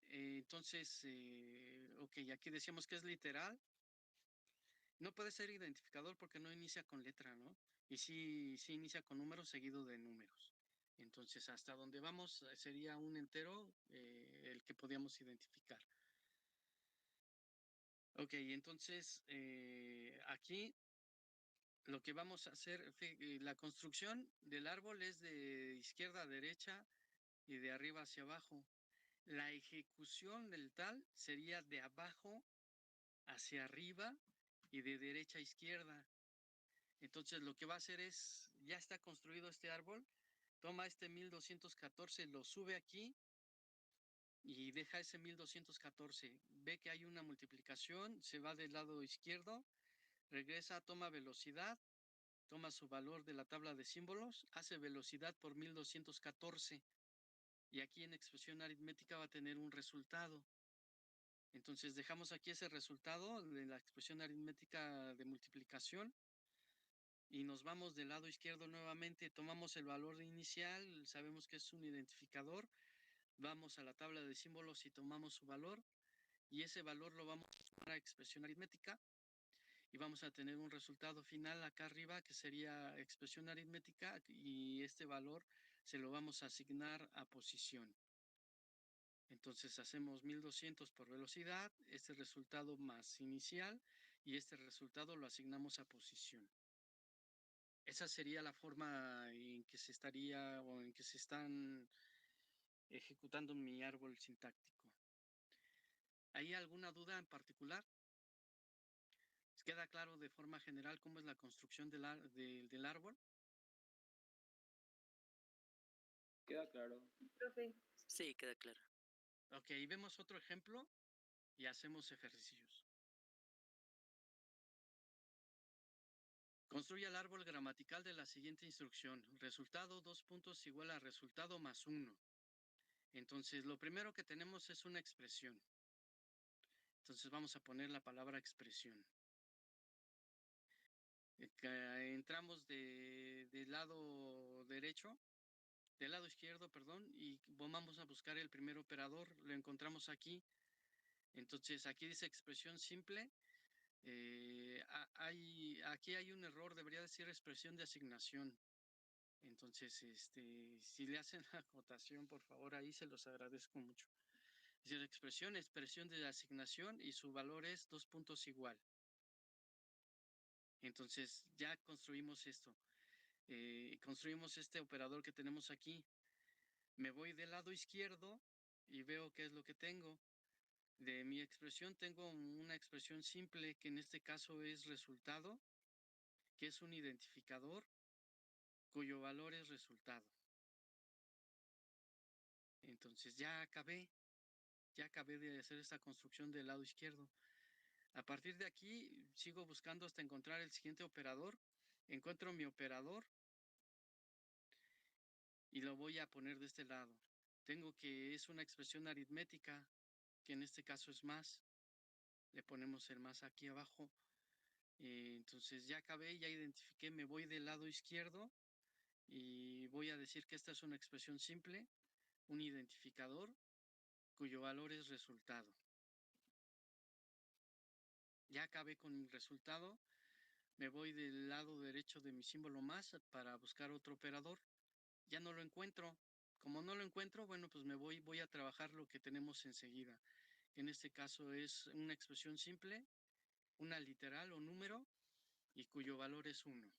Entonces, ok, aquí decíamos que es literal. No puede ser identificador porque no inicia con letra, ¿no? Y sí inicia con números seguido de números. Entonces, hasta donde vamos sería un entero el que podíamos identificar. Ok, entonces aquí lo que vamos a hacer, la construcción del árbol es de izquierda a derecha y de arriba hacia abajo. La ejecución del tal sería de abajo hacia arriba y de derecha a izquierda. Entonces lo que va a hacer es, ya está construido este árbol, toma este 1214, lo sube aquí y deja ese 1214. Ve que hay una multiplicación, se va del lado izquierdo, regresa, toma velocidad, toma su valor de la tabla de símbolos, hace velocidad por 1214 y aquí en expresión aritmética va a tener un resultado. Entonces dejamos aquí ese resultado de la expresión aritmética de multiplicación y nos vamos del lado izquierdo nuevamente, tomamos el valor inicial, sabemos que es un identificador, vamos a la tabla de símbolos y tomamos su valor y ese valor lo vamos a sumar a expresión aritmética y vamos a tener un resultado final acá arriba que sería expresión aritmética y este valor se lo vamos a asignar a posición. Entonces hacemos 1200 por velocidad, este resultado más inicial y este resultado lo asignamos a posición. Esa sería la forma en que se estaría o en que se están ejecutando mi árbol sintáctico. ¿Hay alguna duda en particular? ¿Queda claro de forma general cómo es la construcción del árbol? Queda claro. Profe, Sí, queda claro. Ok, vemos otro ejemplo y hacemos ejercicios. Construye el árbol gramatical de la siguiente instrucción. Resultado, 2 puntos igual a resultado más 1. Entonces, lo primero que tenemos es una expresión. Entonces, vamos a poner la palabra expresión. Entramos del lado derecho, del lado izquierdo, perdón, y vamos a buscar el primer operador. Lo encontramos aquí. Entonces, aquí dice expresión simple. Aquí hay un error, debería decir expresión de asignación. Entonces, si le hacen la acotación, por favor, ahí se los agradezco mucho. Es decir, expresión de asignación y su valor es 2 puntos igual. Entonces, ya construimos esto. Construimos este operador que tenemos aquí. Me voy del lado izquierdo y veo qué es lo que tengo. De mi expresión tengo una expresión simple que en este caso es resultado, que es un identificador cuyo valor es resultado. Entonces ya acabé de hacer esta construcción del lado izquierdo. A partir de aquí sigo buscando hasta encontrar el siguiente operador. Encuentro mi operador y lo voy a poner de este lado. Tengo que es una expresión aritmética, que en este caso es más. Le ponemos el más aquí abajo. Entonces ya acabé, ya identifiqué, me voy del lado izquierdo y voy a decir que esta es una expresión simple, un identificador cuyo valor es resultado. Ya acabé con mi resultado, me voy del lado derecho de mi símbolo más para buscar otro operador. Ya no lo encuentro. Como no lo encuentro, bueno, pues voy a trabajar lo que tenemos enseguida. En este caso es una expresión simple, una literal o número y cuyo valor es 1.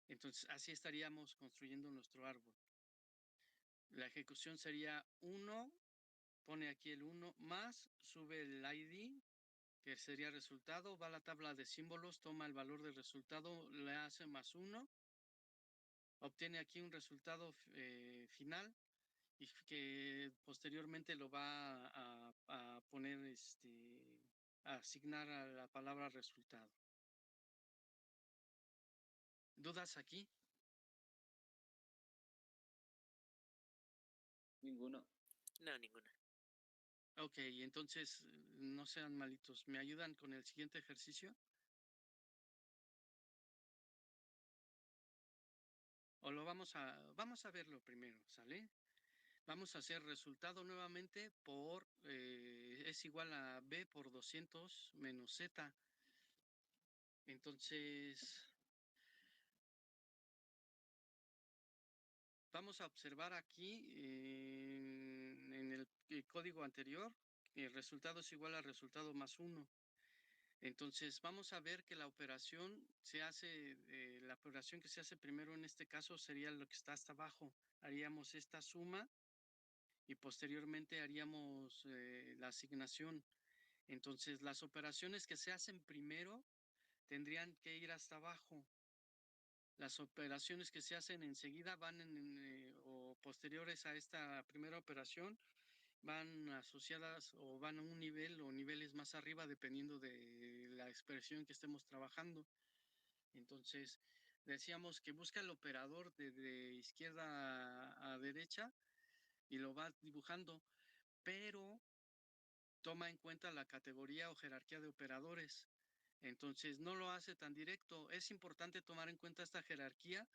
Entonces, así estaríamos construyendo nuestro árbol. La ejecución sería 1, pone aquí el 1, más, sube el ID, que sería resultado, va a la tabla de símbolos, toma el valor del resultado, le hace más 1, obtiene aquí un resultado final y que posteriormente lo va a poner, a asignar a la palabra resultado. ¿Dudas aquí? Ninguno. No, ninguna. Ok, entonces no sean malitos. ¿Me ayudan con el siguiente ejercicio? O lo vamos a verlo primero, ¿sale? Vamos a hacer resultado nuevamente por, es igual a B por 200 menos Z. Entonces, vamos a observar aquí en el código anterior, el resultado es igual al resultado más 1. Entonces, vamos a ver que la operación la operación que se hace primero en este caso sería lo que está hasta abajo. Haríamos esta suma y posteriormente haríamos la asignación. Entonces, las operaciones que se hacen primero tendrían que ir hasta abajo. Las operaciones que se hacen enseguida o posteriores a esta primera operación van asociadas o van a un nivel o niveles más arriba dependiendo de la expresión que estemos trabajando. Entonces, decíamos que busca el operador de izquierda a derecha y lo va dibujando, pero toma en cuenta la categoría o jerarquía de operadores. Entonces, no lo hace tan directo. Es importante tomar en cuenta esta jerarquía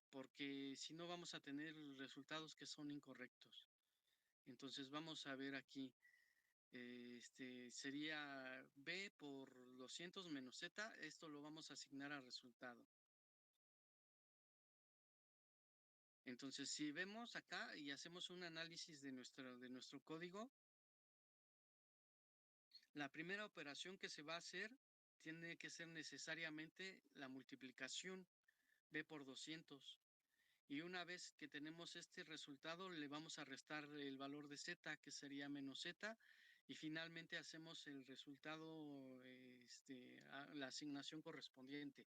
porque si no vamos a tener resultados que son incorrectos. Entonces, vamos a ver aquí. Sería B por 200 menos Z. Esto lo vamos a asignar a resultado. Entonces, si vemos acá y hacemos un análisis de nuestro código, la primera operación que se va a hacer tiene que ser necesariamente la multiplicación B por 200. Y una vez que tenemos este resultado, le vamos a restar el valor de Z, que sería menos Z, y finalmente hacemos el resultado, la asignación correspondiente.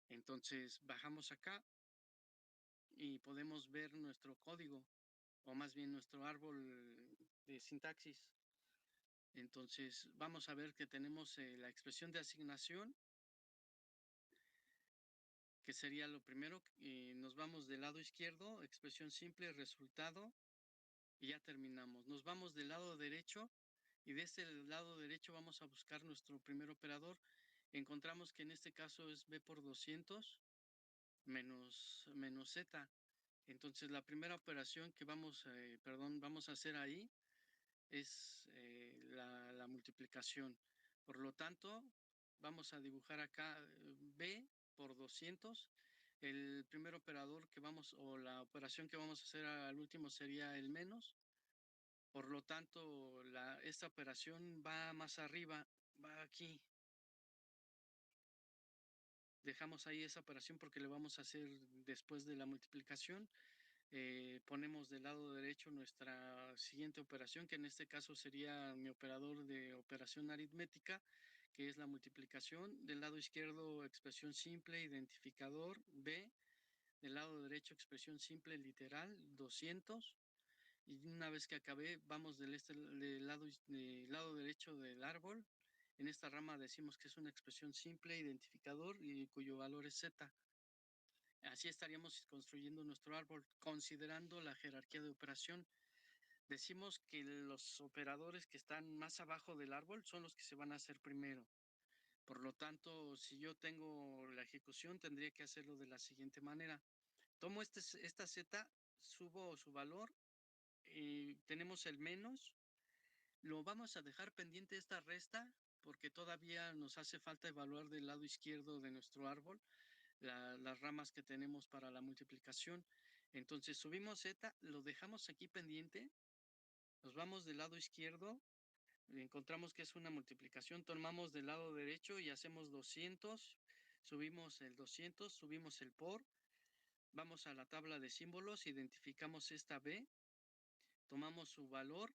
Entonces, bajamos acá y podemos ver nuestro código, o más bien nuestro árbol de sintaxis. Entonces, vamos a ver que tenemos la expresión de asignación, que sería lo primero. Nos vamos del lado izquierdo, expresión simple, resultado, y ya terminamos. Nos vamos del lado derecho, y de este lado derecho vamos a buscar nuestro primer operador. Encontramos que en este caso es b por 200 menos z. Entonces, la primera operación que vamos a hacer ahí es la multiplicación. Por lo tanto, vamos a dibujar acá b por 200. El primer operador o la operación que vamos a hacer al último sería el menos. Por lo tanto, esta operación va más arriba, va aquí. Dejamos ahí esa operación porque le vamos a hacer después de la multiplicación. Ponemos del lado derecho nuestra siguiente operación, que en este caso sería mi operador de operación aritmética, que es la multiplicación. Del lado izquierdo, expresión simple, identificador, b. Del lado derecho, expresión simple, literal, 200. Y una vez que acabé, vamos del lado derecho del árbol. En esta rama decimos que es una expresión simple, identificador, y cuyo valor es z. Así estaríamos construyendo nuestro árbol, considerando la jerarquía de operación. Decimos que los operadores que están más abajo del árbol son los que se van a hacer primero. Por lo tanto, si yo tengo la ejecución, tendría que hacerlo de la siguiente manera. Tomo esta z, subo su valor, tenemos el menos. Lo vamos a dejar pendiente esta resta porque todavía nos hace falta evaluar del lado izquierdo de nuestro árbol las ramas que tenemos para la multiplicación. Entonces subimos z, lo dejamos aquí pendiente, nos vamos del lado izquierdo, encontramos que es una multiplicación, tomamos del lado derecho y hacemos 200, subimos el 200, subimos el por, vamos a la tabla de símbolos, identificamos esta b, tomamos su valor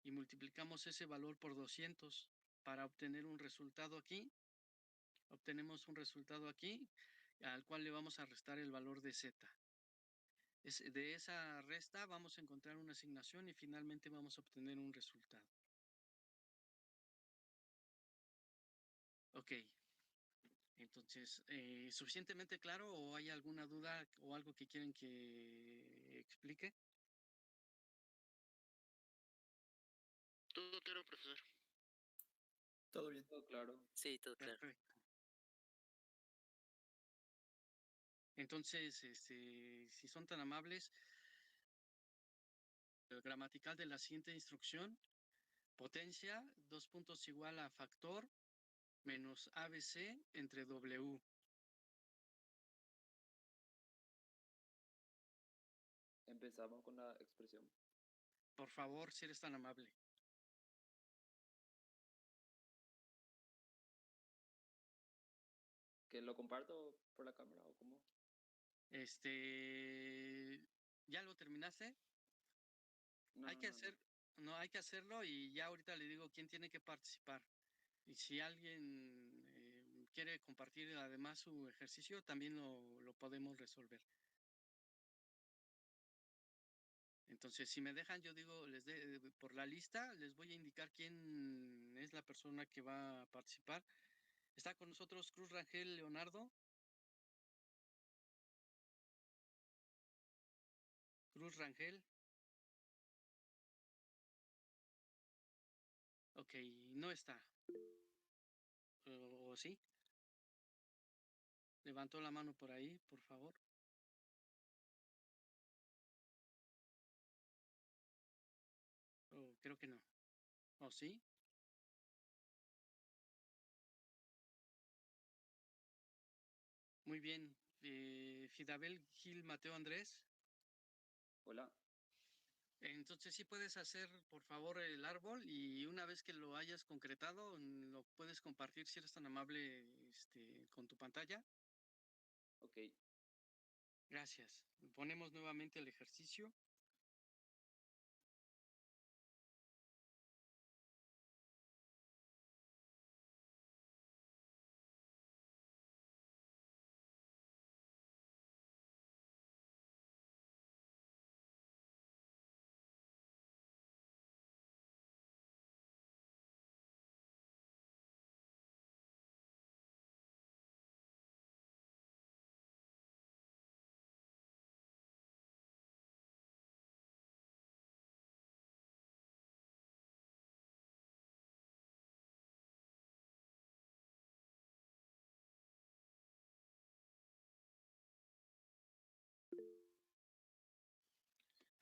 y multiplicamos ese valor por 200 para obtener un resultado aquí. Obtenemos un resultado aquí al cual le vamos a restar el valor de z. De esa resta vamos a encontrar una asignación y finalmente vamos a obtener un resultado. Ok. Entonces, ¿suficientemente claro o hay alguna duda o algo que quieren que explique? Todo claro, profesor. Todo bien. Todo claro. Sí, todo claro. Perfecto. Entonces, si son tan amables, el gramatical de la siguiente instrucción: potencia, 2 puntos igual a factor menos ABC entre W. Empezamos con la expresión. Por favor, si eres tan amable. ¿Que lo comparto por la cámara o cómo? ¿Ya lo terminaste? No, Hay no, que no, no. hacer, no, hay que hacerlo y ya ahorita le digo quién tiene que participar. Y si alguien quiere compartir además su ejercicio, también lo podemos resolver. Entonces, si me dejan, yo digo, por la lista, les voy a indicar quién es la persona que va a participar. Está con nosotros Cruz Rangel Leonardo. Cruz Rangel. Ok, no está. ¿O sí? Levantó la mano por ahí, por favor. Creo que no. ¿O sí? Muy bien. Fidabel Gil Mateo Andrés. Hola. Entonces sí puedes hacer, por favor, el árbol y una vez que lo hayas concretado, lo puedes compartir si eres tan amable con tu pantalla. Ok. Gracias. Ponemos nuevamente el ejercicio.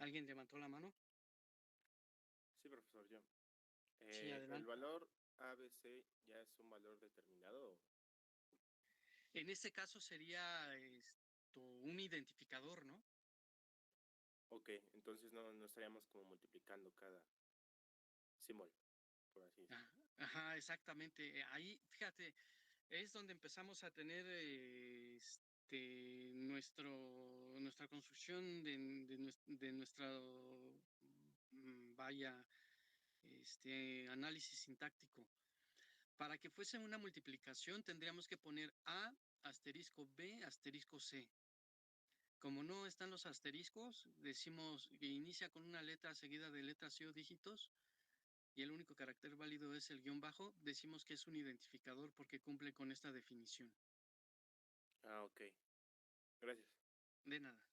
¿Alguien levantó la mano? Sí, profesor, yo. Sí, ¿El adelante. valor ABC ya es un valor determinado? En este caso sería un identificador, ¿no? Ok, entonces no estaríamos como multiplicando cada símbolo, por así decirlo. Ajá, exactamente. Ahí, fíjate, es donde empezamos a tener nuestra construcción de nuestro, vaya, análisis sintáctico. Para que fuese una multiplicación tendríamos que poner A, asterisco B, asterisco C. Como no están los asteriscos, decimos que inicia con una letra seguida de letras y o dígitos, y el único carácter válido es el guión bajo, decimos que es un identificador porque cumple con esta definición. Ah, ok. Gracias. De nada.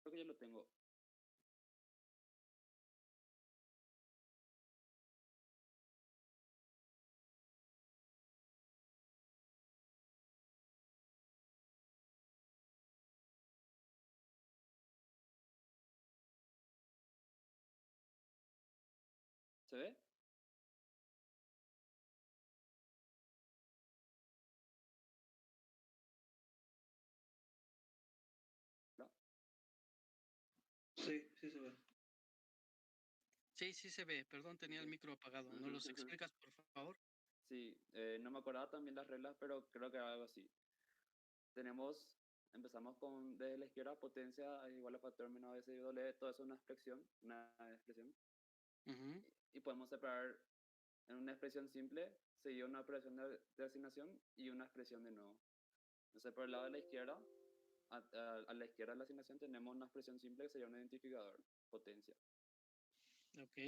Creo que yo lo tengo. ¿Se ve? ¿No? Sí, sí se ve. Sí, sí se ve. Perdón, tenía el micro apagado. ¿Nos los explicas, por favor? Sí, no me acordaba también las reglas, pero creo que era algo así. Empezamos con desde la izquierda, potencia es igual a factor menos a veces W, todo eso es una expresión, y podemos separar en una expresión simple, seguida una operación de asignación y una expresión de nuevo. Entonces, por el lado de la izquierda, a la izquierda de la asignación tenemos una expresión simple que sería un identificador, potencia. Ok.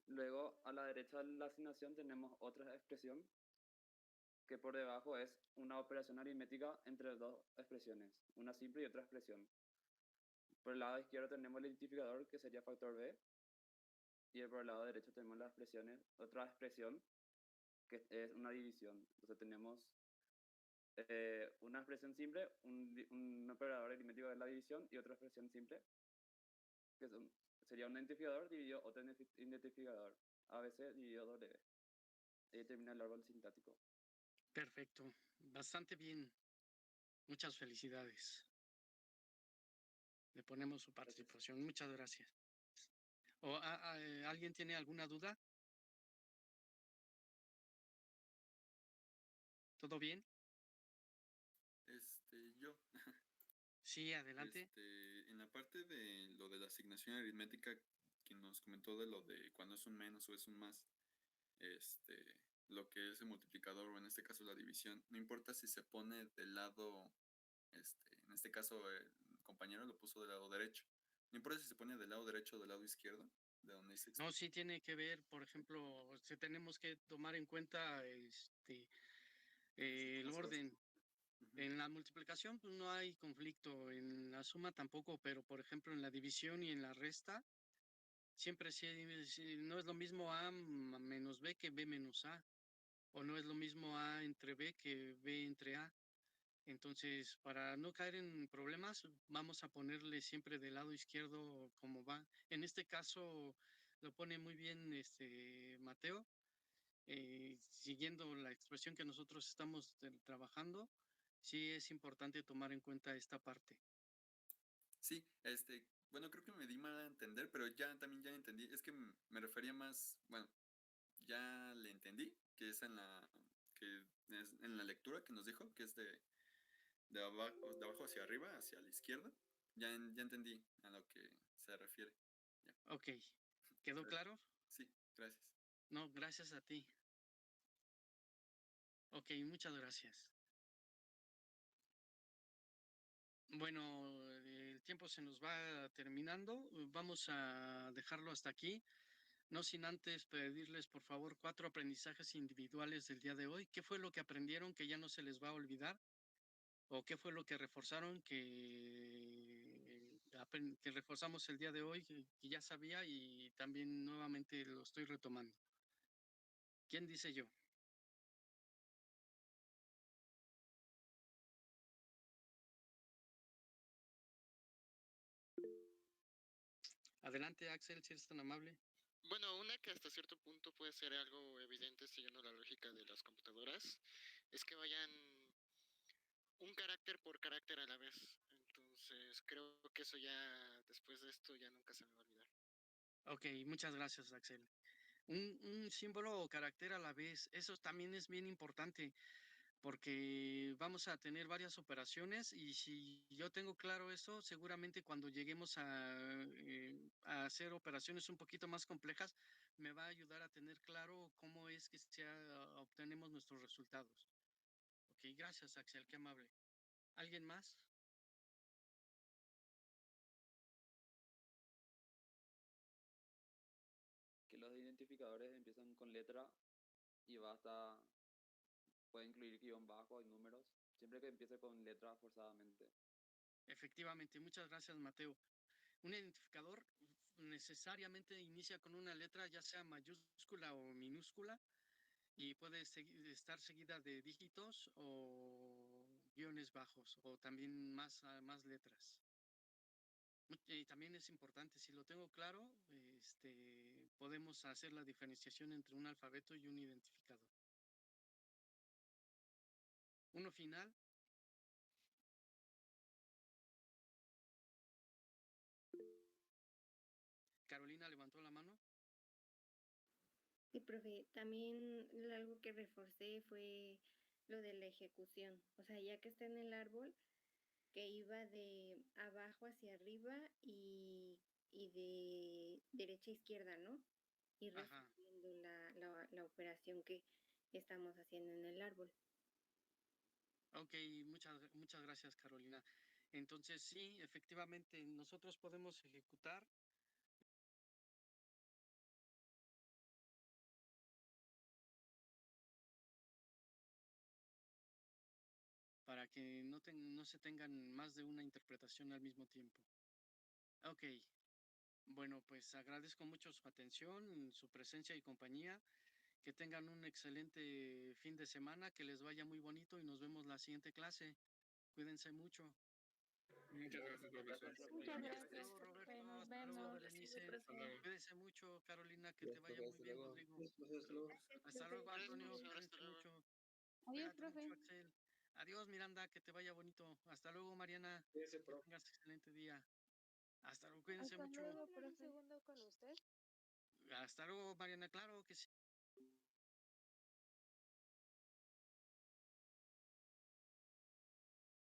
Luego, a la derecha de la asignación tenemos otra expresión que por debajo es una operación aritmética entre dos expresiones, una simple y otra expresión. Por el lado izquierdo tenemos el identificador que sería factor B, y por el lado derecho tenemos las expresiones, otra expresión que es una división. Entonces tenemos una expresión simple, un operador aritmético de la división y otra expresión simple que sería un identificador dividido otro identificador, ABC dividido W. Ahí termina el árbol sintáctico. Perfecto. Bastante bien. Muchas felicidades. Le ponemos su participación. Muchas gracias. ¿O alguien tiene alguna duda? ¿Todo bien? Yo. Sí, adelante. En la parte de lo de la asignación aritmética que nos comentó de lo de cuando es un menos o es un más, lo que es el multiplicador o en este caso la división, no importa si se pone del lado, en este caso el compañero lo puso del lado derecho, no importa si se pone del lado derecho o del lado izquierdo, de donde dice. No, sí tiene que ver, por ejemplo, si tenemos que tomar en cuenta el orden. En la multiplicación pues no hay conflicto, en la suma tampoco, pero por ejemplo en la división y en la resta, siempre sí, no es lo mismo A menos B que B menos A, o no es lo mismo A entre B que B entre A. Entonces, para no caer en problemas, vamos a ponerle siempre del lado izquierdo como va. En este caso lo pone muy bien Mateo, siguiendo la expresión que nosotros estamos trabajando, sí es importante tomar en cuenta esta parte. Sí, bueno, creo que me di mal a entender, pero también ya entendí. Es que me refería más, bueno, ya le entendí, que es en la lectura que nos dijo, que es de abajo hacia arriba, hacia la izquierda. Ya entendí a lo que se refiere. Ya. Ok, ¿quedó claro? Sí, gracias. No, gracias a ti. Ok, muchas gracias. Bueno, el tiempo se nos va terminando. Vamos a dejarlo hasta aquí. No sin antes pedirles, por favor, 4 aprendizajes individuales del día de hoy. ¿Qué fue lo que aprendieron que ya no se les va a olvidar? ¿O qué fue lo que reforzaron que reforzamos el día de hoy, que ya sabía y también nuevamente lo estoy retomando? ¿Quién dice yo? Adelante, Axel, si eres tan amable. Bueno, una que hasta cierto punto puede ser algo evidente siguiendo la lógica de las computadoras, es que vayan un carácter por carácter a la vez. Entonces, creo que eso ya, después de esto, ya nunca se me va a olvidar. Ok, muchas gracias, Axel. Un símbolo o carácter a la vez, eso también es bien importante, porque vamos a tener varias operaciones y si yo tengo claro eso, seguramente cuando lleguemos a hacer operaciones un poquito más complejas, me va a ayudar a tener claro cómo es que obtenemos nuestros resultados. Ok, gracias, Axel, qué amable. ¿Alguien más? Que los identificadores empiezan con letra y puede incluir guión bajo y números, siempre que empiece con letra forzadamente. Efectivamente, muchas gracias, Mateo. Un identificador necesariamente inicia con una letra, ya sea mayúscula o minúscula, y puede estar seguida de dígitos o guiones bajos, o también más letras. Y también es importante, si lo tengo claro, podemos hacer la diferenciación entre un alfabeto y un identificador. Uno final. Carolina levantó la mano. Sí, profe, también algo que reforcé fue lo de la ejecución. O sea, ya que está en el árbol, que iba de abajo hacia arriba y de derecha a izquierda, ¿no? Y resolviendo la operación que estamos haciendo en el árbol. Ok, muchas gracias, Carolina. Entonces, sí, efectivamente, nosotros podemos ejecutar para que no se tengan más de una interpretación al mismo tiempo. Ok, bueno, pues agradezco mucho su atención, su presencia y compañía. Que tengan un excelente fin de semana, que les vaya muy bonito y nos vemos la siguiente clase. Cuídense mucho. Muchas gracias, profesor. Muchas gracias, Hasta luego, profe. Roberto. Nos Hasta luego, vemos. Berenice. Hasta luego. Cuídense mucho, Carolina, que te vaya muy bien, Rodrigo. Hasta luego. Hasta luego, Gracias, Antonio. profesor. Hasta Cuídense luego. mucho. Adiós, Cuídate mucho, profe. Axel. Adiós, Miranda, que te vaya bonito. Hasta luego, Mariana. Cuídese, Que profe. tengas excelente día. Hasta luego, cuídense Hasta mucho. luego, hablar un profe. segundo con usted? Hasta luego, Mariana, claro que sí.